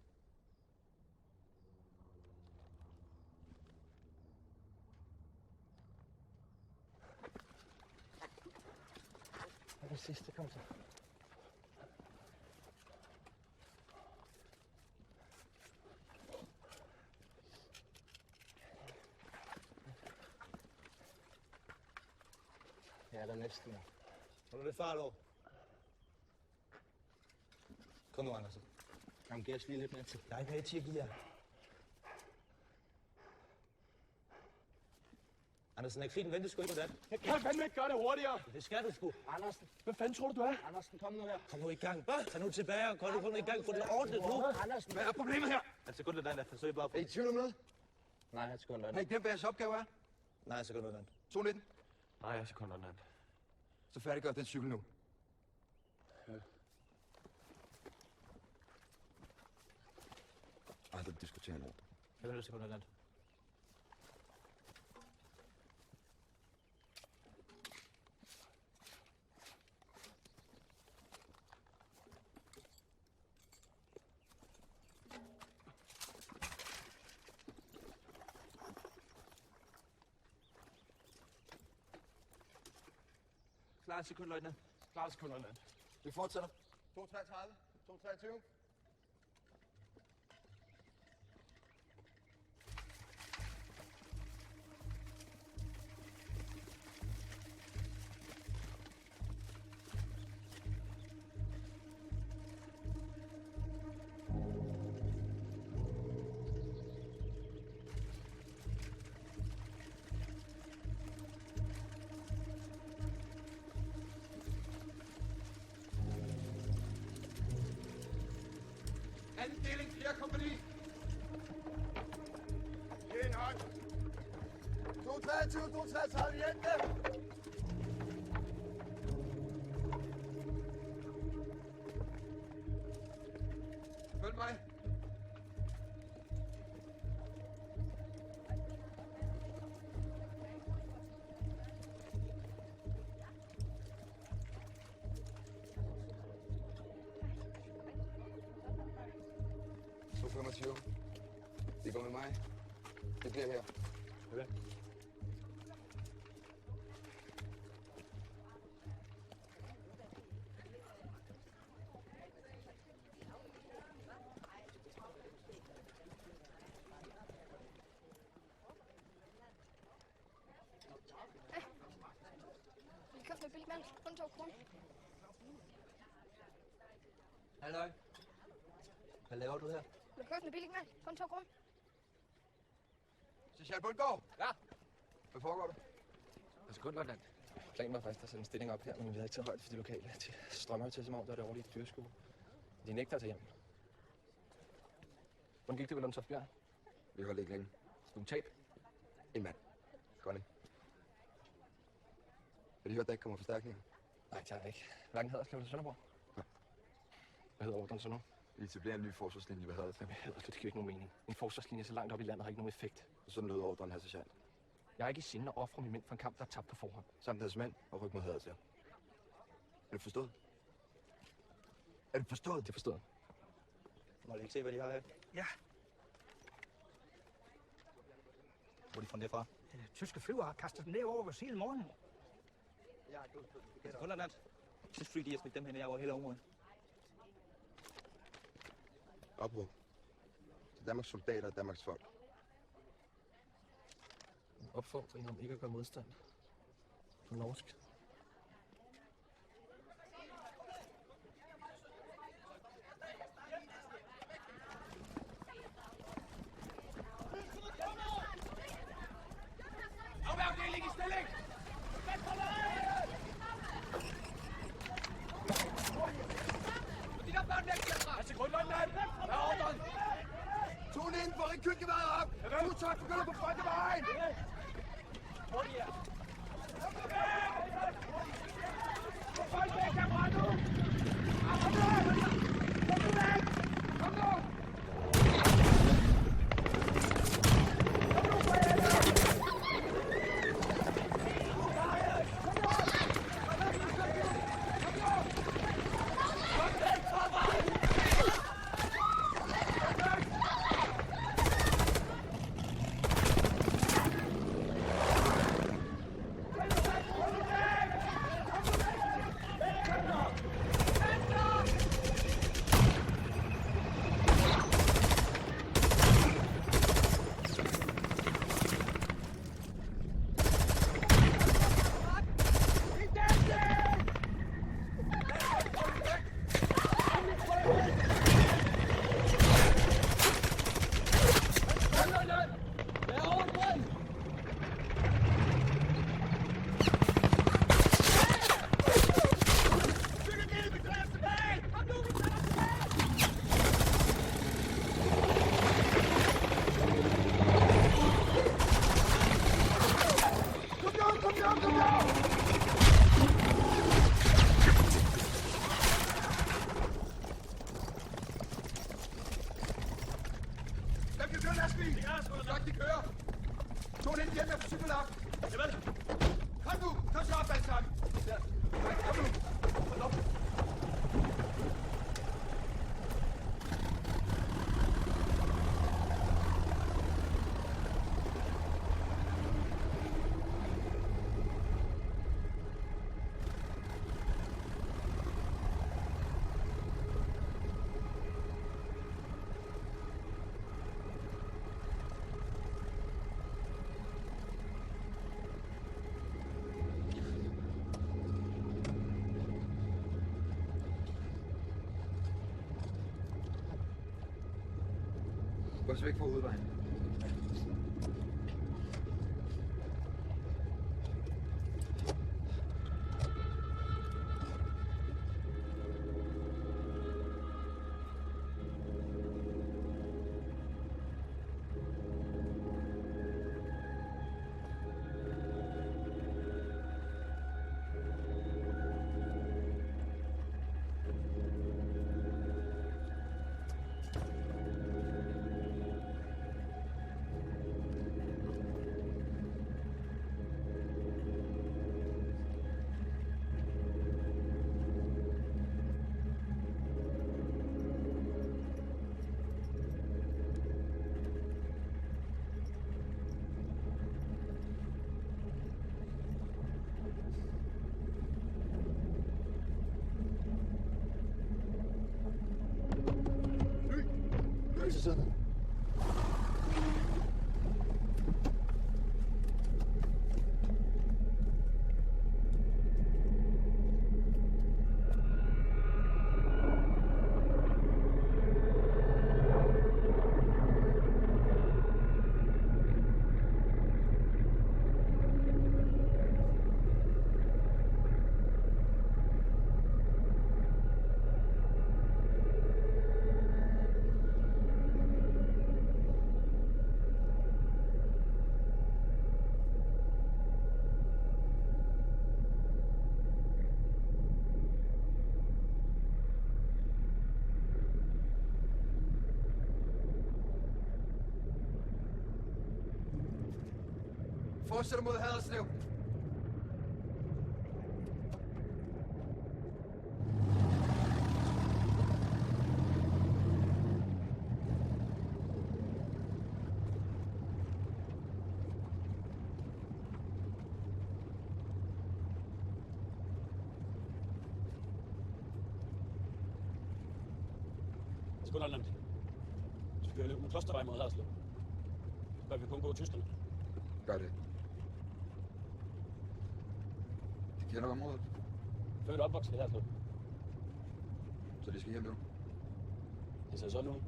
Hvad er det sidste, kom så? Ja, der er næsten. Har du det fart over? Kom nu, Andersen. Jamen, giv os lige lidt mere til. Jeg er ikke med til at give jer. Andersen, er krigen ventet sgu ikke på den? Jeg kan fandme ikke gøre det hurtigere. Det skal du sgu. Andersen. Hvad fanden tror du er? Andersen, kom nu her. Kom nu i gang. Tag nu tilbage og kom nu i gang. Få det ordentligt nu. Andersen. Hvad er problemet her? Han sekundløjtnant, forsøg bare på. Er I tvivl om noget? Nej, han sekundløjtnant. Har I glemt, hvad jeres opgave er? Nej, sekundløjtnant. 219. Nej, jeg er sekundløjtnant. Så færdiggør den cykel nu. Ja. Aldrig diskutere noget. Jeg ved det, sekundløjtnant. Klar, sekundløjtnant. Klar, sekundløjtnant. Vi fortsætter. 233, 223. Anden deling, 4. kompagni. Giv en hånd. 223, 233, hjælpe! Følg mig. Så 25. Det går med mig. Det bliver her. Okay. Vi købte med billig mælk. Kun 2 kroner. Halløj. Hvad laver du her? Vi købte med billig mælk. Kun 2 kroner. Sergeant Bundgaard! Ja? Hvad foregår der? Sekundløjtnant. Planen var faktisk at sætte en stilling op her, men vi havde ikke taget højde for de lokale. De strømmer jo til, som om der er det årlige dyrskue. De nægter at tage hjem. Hvordan gik det ved Lundtoft Bjerg? Vi holdt ikke længe. Nogle tab? En mand. Connie. Har de hørt, der ikke kommer forstærkninger? Nej, det har jeg ikke. Hverken Haderslev eller Sønderborg. Ja. Hvad hedder ordren så nu? Vi etablerer en ny forsvarslinje ved Haderslev. Det giver ikke nogen mening. En forsvarslinje så langt op i landet har ikke nogen effekt. Og sådan lød ordren, herr sergeant. Jeg er ikke i sinde at ofre mine mænd for en kamp, der er tabt på forhånd. Samt deres mænd og ryk mod Haderslev. Er det forstået? Er det forstået? Det er forstået. Må jeg ikke se, hvad de har her? Ja. Hvor er de fundet det fra? Tyske flyver har kastet dem ned over os hele morgenen. Sekundløjtnant. Tysk fly, de har smidt dem hen over hele området. Opråb. Til Danmarks soldater og Danmarks folk. En opfordring om ikke at gøre modstand. På norsk. Afværgdeling i stilling! De der børn væk herfra! Altså grundløjtnant! Hvad er ordren? Tone inden for rekylgeværet op! Tutok begynder på Folkevejen! Hvor de er? Få folk væk herfra nu! Kom nu! Kom nu væk! Kom nu! Kom nu, for helvede! Gå så væk fra hovedvejen. fortsætter mod Haderslev. Skånland. Så kører løbende klostervej mod Haderslev. Så bør vi kun gå tyskerne. Gør det. De kender området. Født opvokset i Haderslev. Så de skal hjem nu. Det ser sådan ud.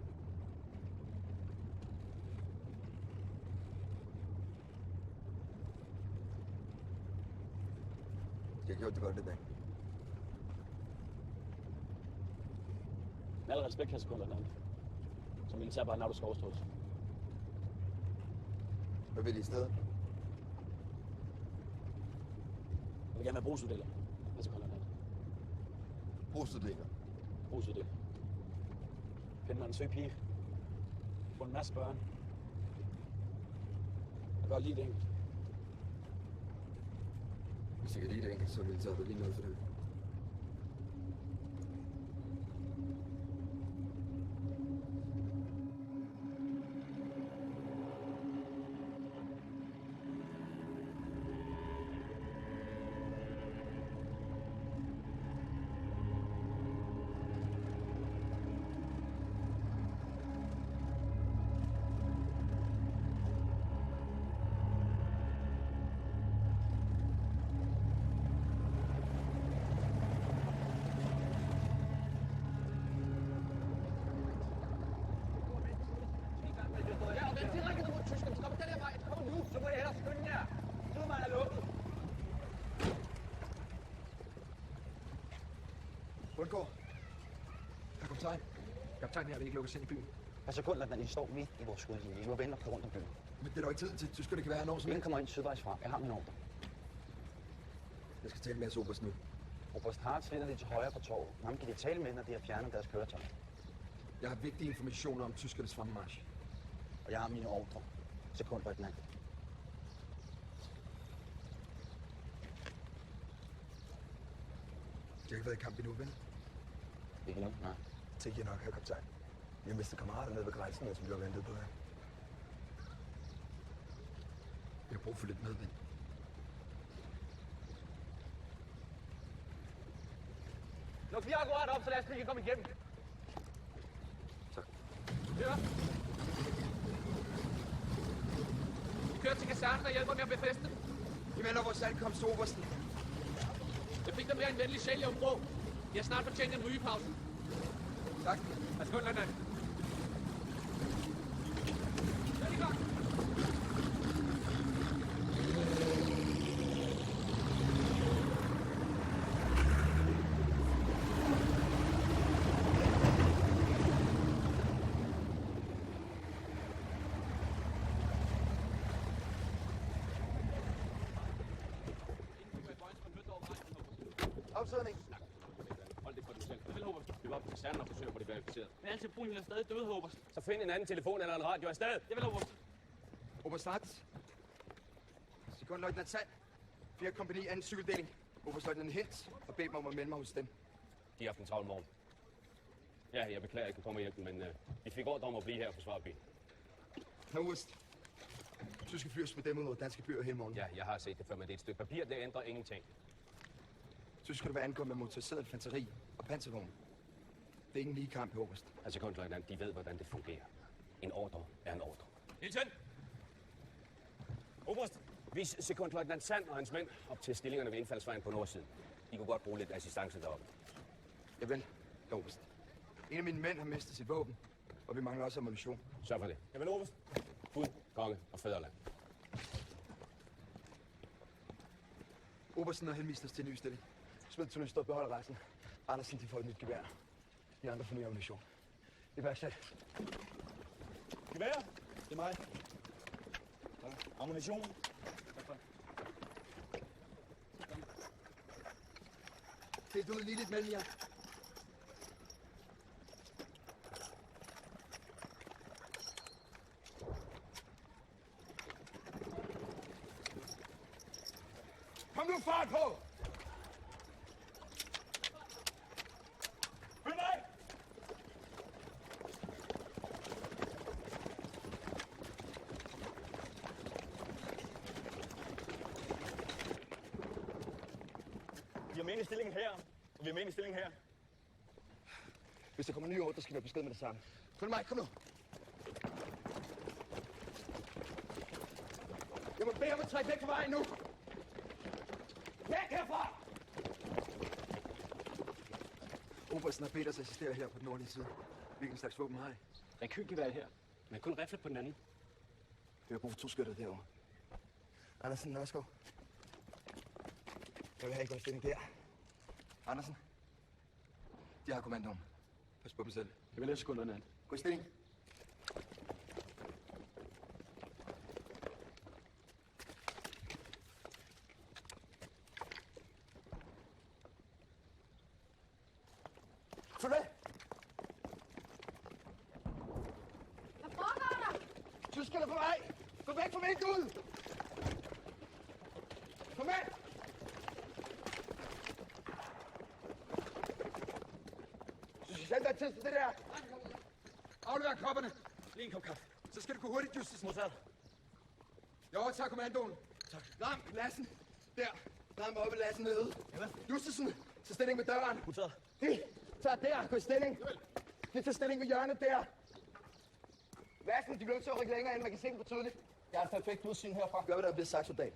De har gjort det godt i dag. Med al respekt, her Skånland. Som militær bare når du skal overstås. Hvad vil de i stedet? Jeg vil gerne være brugsuddeler. Her Skånland. Brugsuddeler? Brugsuddeler. Find mig en søg pige. Få en masse børn. Jeg gør lige det enkelt. Hvis jeg kan lide det enkelt, så vil jeg tage det lige noget for det. Undgå. Herr kaptajn. Kaptajn her vil ikke lukkes ind i byen. Pas sekundløjtnant, I står midt i vores skudlinje. I må vente og køre rundt om byen. Men det er dog ikke tid til. Tyskerne kan være når som Ingen kommer ind sydvejs fra. Jeg har min ordre. Jeg skal tale med jeres oberst nu. Oberst Hartz finder de til højre på torvet. Ham kan de tale med, når de har fjernet deres køretøj. Jeg har vigtige informationer om tyskernes fremmarch. Og jeg har mine ordre. Sekundløjtnant. De har ikke været i kamp endnu, vel? Ikke nu, nej. Tænk jer nok, herr kaptajn. Vi har mistet kammerater nede ved grænsen, mens vi har ventet på jer. Vi har brug for lidt medvind. Luk lige akkurat op, så lastbilen kan komme igennem. Tak. Hør. Vi kører til kasernen og hjælper med at befæste. Vi melder vores ankomst til obersten. Jeg fik dig mere en venlig sjæl i Ombrå. Jeg har snart fortjent en rygepause. Tak. Værsgo, løjtnant. Sæt i gang. Afsøgning. Hold det for dig selv. Vel, Håber. Vi var på kasernen og forsøger at få det verificeret. Men altid brun er stadig døde, Håber. Så find en anden telefon eller en radio afsted. Jeg vil, Håber. Oberst Hartz. Sekundløjtnant Sand. 4. kompagni, anden cykeldeling. Oberstløjtnant Hintz og bed mig om at melde mig hos dem. De har haft en travl morgen. Ja, jeg beklager, at jeg ikke kunne komme og hjælpe, men vi fik ordre om at blive her og forsvare byen. Herr Oberst. Tyske fly smidt dem ud over danske byer hele morgen. Ja, jeg har set det før, men det er et stykke papir, det ændrer ingenting. Tyskerne vil angå med motoriseret infanteri og panservogn. Det er ingen lige kamp, Oberst. Altså, sekundløjtnant, de ved, hvordan det fungerer. En ordre er en ordre. Nielsen! Oberst, vis sekundløjtnant Sand og hans mænd op til stillingerne ved indfaldsvejen på nordsiden. De kunne godt bruge lidt assistance deroppe. Javel, Oberst. En af mine mænd har mistet sit våben, og vi mangler også ammunition. Sørg for det. Javel, Oberst. Gud, konge og fædreland. Obersten har henvist os til en ny stilling. Smed til Nøstor beholder rejsen. Andersen, de får et nyt gevær. De andre får ny ammunition. Det er værdsat. Gevær? Det er mig. Ammunition? Helt ud lige lidt mellem jer. har med ind i stillingen her, og vi har med ind i stillingen her. Hvis der kommer nye ordre, skal vi have besked med det samme. Følg mig, kom nu. Jeg må bede om at trække væk fra vejen nu. Væk herfra! Obersten har bedt os assistere her på den nordlige side. Hvilken slags våben har I? Rekylgevær her, men kun rifle på den anden. Vi har brug for 2 skytter derovre. Andersen, Nørskov. Jeg vil have, I går i stilling der. Andersen. De har kommandoen. Pas på dem selv. Jeg vil lade sekunderne an. Gå i stilling. Følg med! Hvad foregår der? Tyskerne på vej! Gå væk fra vinduet! Kom med! Du skal sende dig til det der! Aflever kopperne! Lige en kop kaffe. Så skal du gå hurtigt, Justesen. Modtaget. Jeg overtager kommandoen. Tak. Ram lassen. Der. Ram op i lassen nede. Justesen, til stilling med døren. Modtaget. De tager der. Gå i stilling. De tager stilling ved hjørnet der. Lassen, de bliver nødt til at rykke længere ind. Man kan se dem på tydeligt. Jeg har et perfekt udsyn herfra. Gør, hvad der bliver sagt, soldat.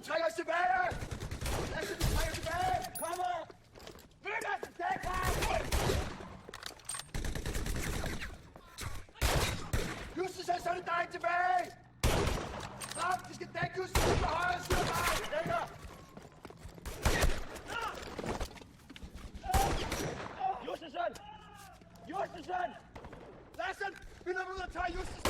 Trækker os tilbage! Lad os trække tilbage! Kom her! Fyld os! Dæk ham! Justus, så er det dig tilbage! Ram, de skal dække Justus på højre side af vejen! Dækker! Justesen! Justesen! Lassen! Vi er nødt ud og tage Justus!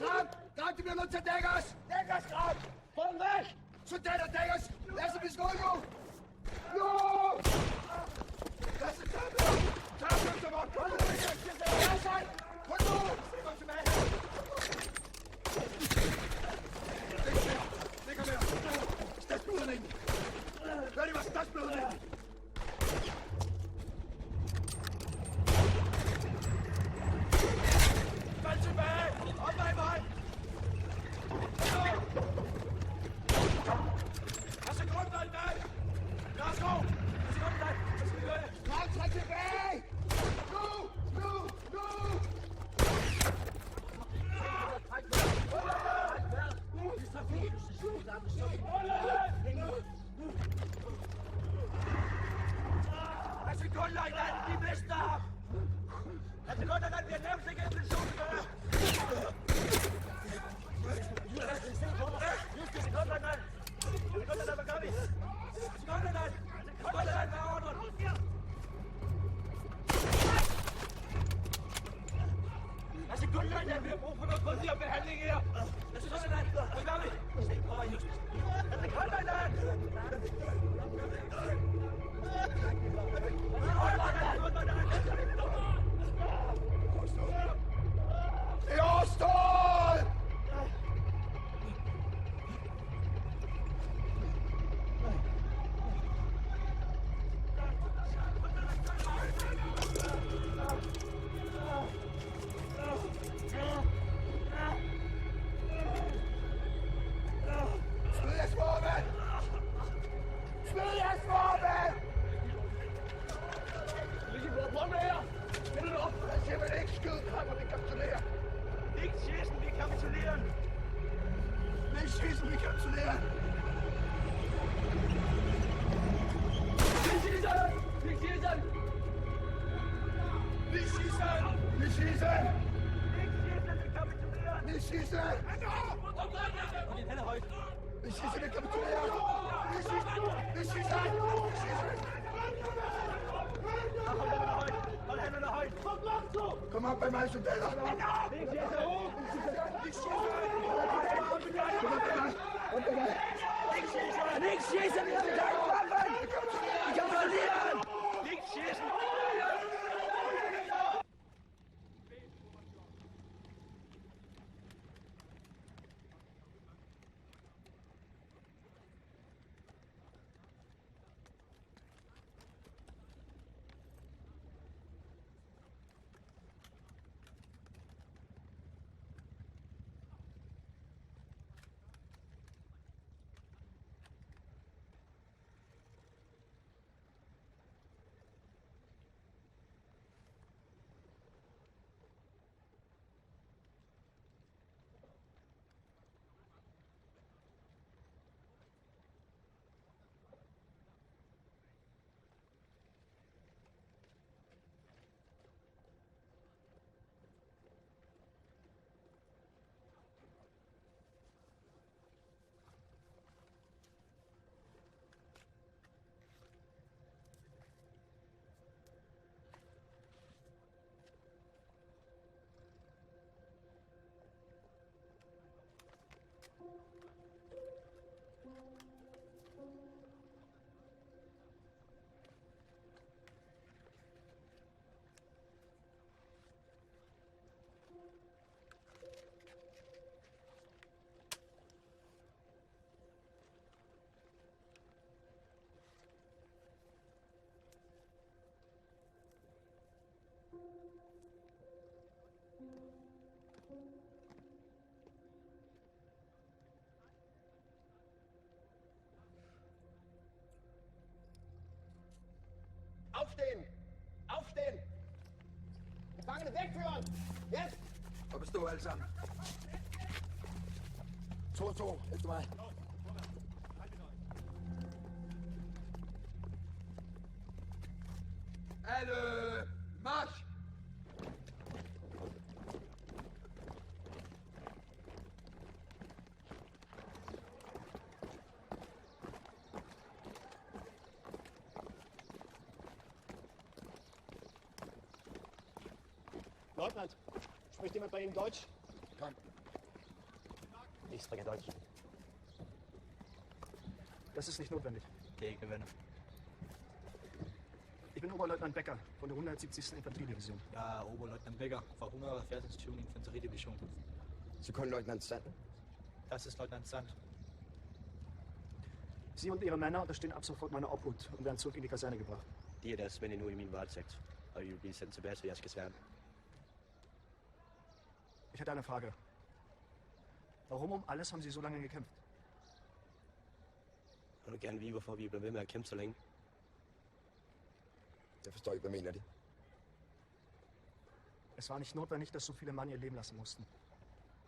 Ram! Ram, de bliver nødt til at dække os! Dæk os, Ram! Få dem væk! Soldater, dæk os! Lasse, vi skal ud nu! Nu! Lasse, tag dem! Tag dem, som op! Kom nu! Lasse! Kom nu! Kom tilbage! Det kom her! Stadsblødning! Hvad er det, var stadsblødning? Fald tilbage! Op bag mig! Sekundløjtnant, vi mister ham! Sekundløjtnant, vi har nærmest ikke inflationsfører! Just det, sekundløjtnant! Sekundløjtnant, hvad gør vi? Sekundløjtnant! Sekundløjtnant, hvad er ordren? Sekundløjtnant, vi har brug for noget grundigere behandling her! Sekundløjtnant, hvad gør vi? Kom her, Justus! Sekundløjtnant! Det er overstået! Smid jeres våben! Smid jeres våben! Hvor med her? Find det op! Jeg siger, man ikke skyde krammer, vi kapitulerer! Ikke Schießen, vi kapitulerer! Ikke Schießen, vi kapitulerer! Nicht schießen! Nicht schießen! Nicht schießen! Nicht schießen! Vi kapitulerer! Nicht schießen! Og din hænder højt! Nicht schießen, vi kapitulerer! Nicht schießen! Nicht schießen! Nicht schießen! Hold hænderne højt! Kom op med mig, soldater! Nicht schießen! Nicht schießen! Kom op med mig! Kom med mig! Nicht schießen! Nicht schießen! Wir haben keine Waffen! Wir kapitulieren! Nicht schießen! Aufstehen! Aufstehen! Gefangene wegführen! Jetzt! Og bestå alle sammen. 2 og 2, efter mig. Alle! Marsch! Leutnant, spricht jemand bei Ihnen Deutsch? Komm. Ich spreche Deutsch. Das ist nicht notwendig. Det er ikke nødvendigt. Ich bin Oberleutnant Becker von der 170. Infanteriedivision. Jeg er Oberleutnant Becker fra 170. Infanteriedivision. Sekundleutnant Sand. Das ist Leutnant Sand. Sie und Ihre Männer unterstehen ab sofort meiner Obhut und werden zurück in die Kaserne gebracht. De er deres mænd nu i min varetægt, og I vil blive sendt tilbage til jeres kaserne. Ich hätte eine Frage. Warum um alles haben Sie so lange gekämpft? Jeg vil gerne vide, hvorfor vi er blevet ved med at kæmpe så længe. Jeg forstår ikke, hvad mener de? Es war nicht notwendig, dass so viele Mann ihr Leben lassen mussten.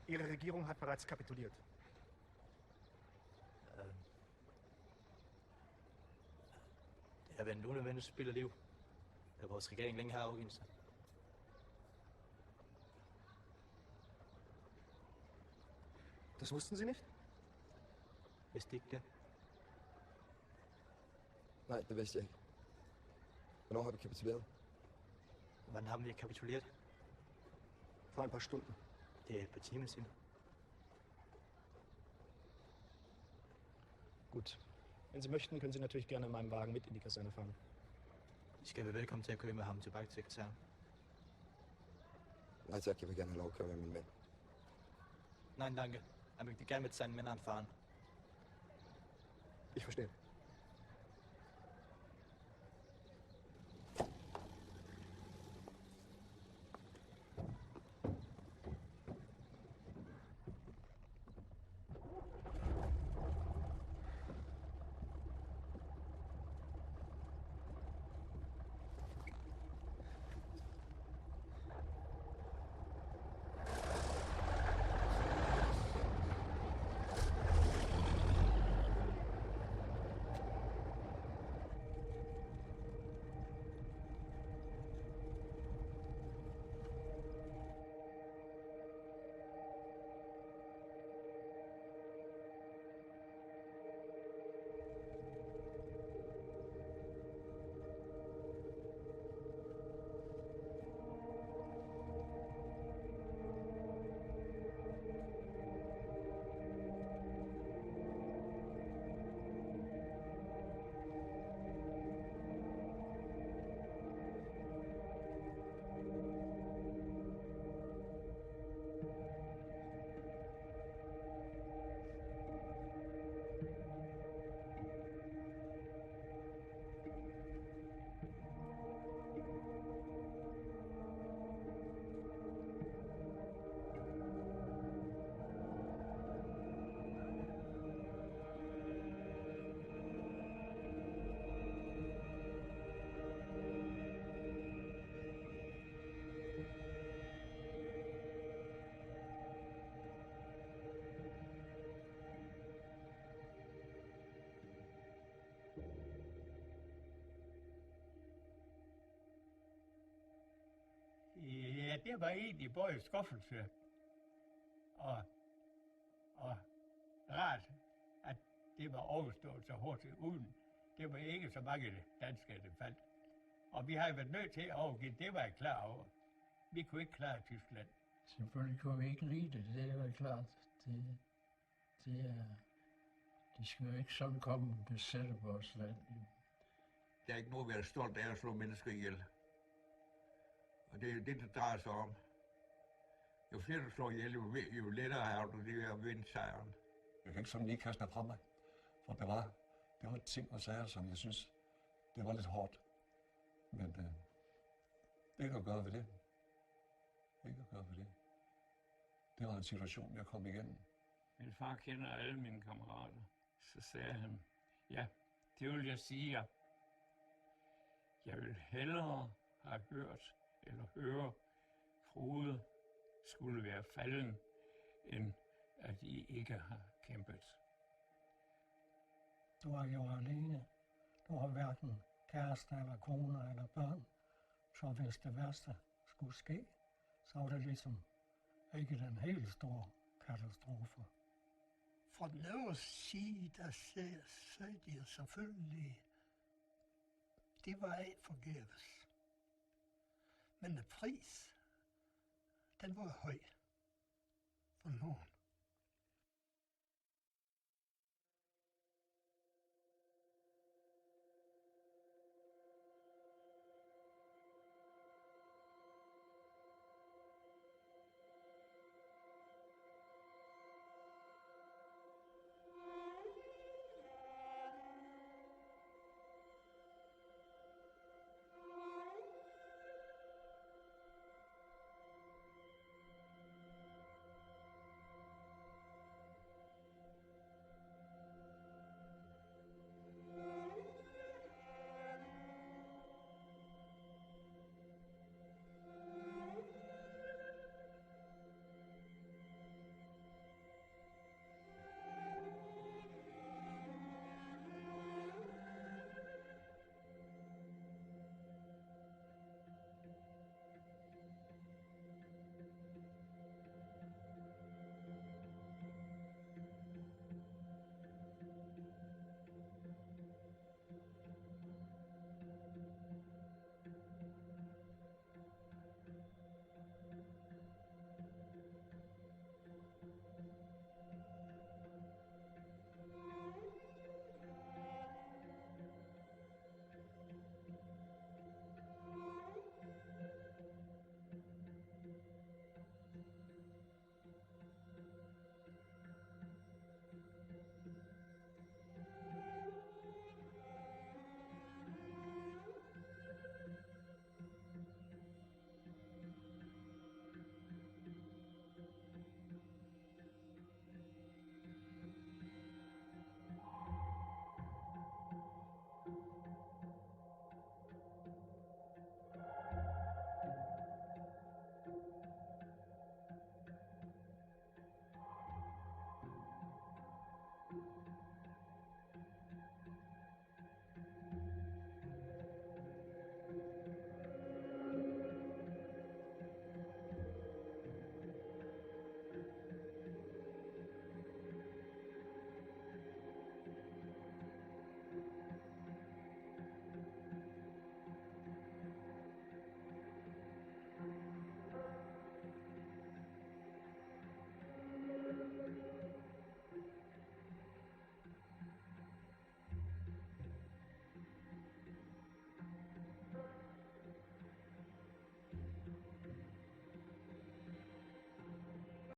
Ihre Regierung hat bereits kapituliert. har været en unødvendig spild af liv. Da vores regering længe har afgivet sig. Das wussten Sie nicht? Vidste ikke det? Nej, det vidste jeg ikke. Hvornår har vi kapituleret? Wann haben wir kapituliert? For ein paar Stunden. Det er et par timer siden. Gut. Wenn Sie möchten, können Sie natürlich gerne in meinem Wagen mit in die Kaserne fahren. I skal være velkommen til at køre med ham tilbage til kasernen. Nej tak, jeg vil gerne have lov at køre med min ven. Nein, danke. Er möchte gerne mit seinen Männern fahren. Ich verstehe. Ja, det var egentlig både skuffelse og rart, at det var overstået så hurtigt uden. Det var ikke så mange danskere, der faldt. Og vi har været nødt til at overgive, det var jeg klar over. Vi kunne ikke klare Tyskland. Selvfølgelig kunne vi ikke lide det, det er jo klart. De skal jo ikke sådan komme og besætte vores land. Der er ikke noget at være stolt af at slå mennesker ihjel. Og det er det, det drejer sig om. Jo flere du slår ihjel, jo lettere har du det at vinde sejren. Jeg kan ikke sådan lige kaste mig fra mig, for det var ting og sager, som jeg synes, det var lidt hårdt. Men det er ikke at gøre ved det. Ikke at gøre ved det. Det var en situation, jeg kom igennem. Min far kender alle mine kammerater. Så sagde han, ja, det vil jeg sige jer. Jeg vil hellere have hørt eller høre, Frode skulle være falden, end at I ikke har kæmpet. Du var jo alene. Du har hverken kæreste eller kone eller børn. Så hvis det værste skulle ske, så var det ligesom ikke den helt store katastrofe. Fra den øverste side, der sagde de selvfølgelig, det var ikke forgæves. Men pris, den var høj for nogen.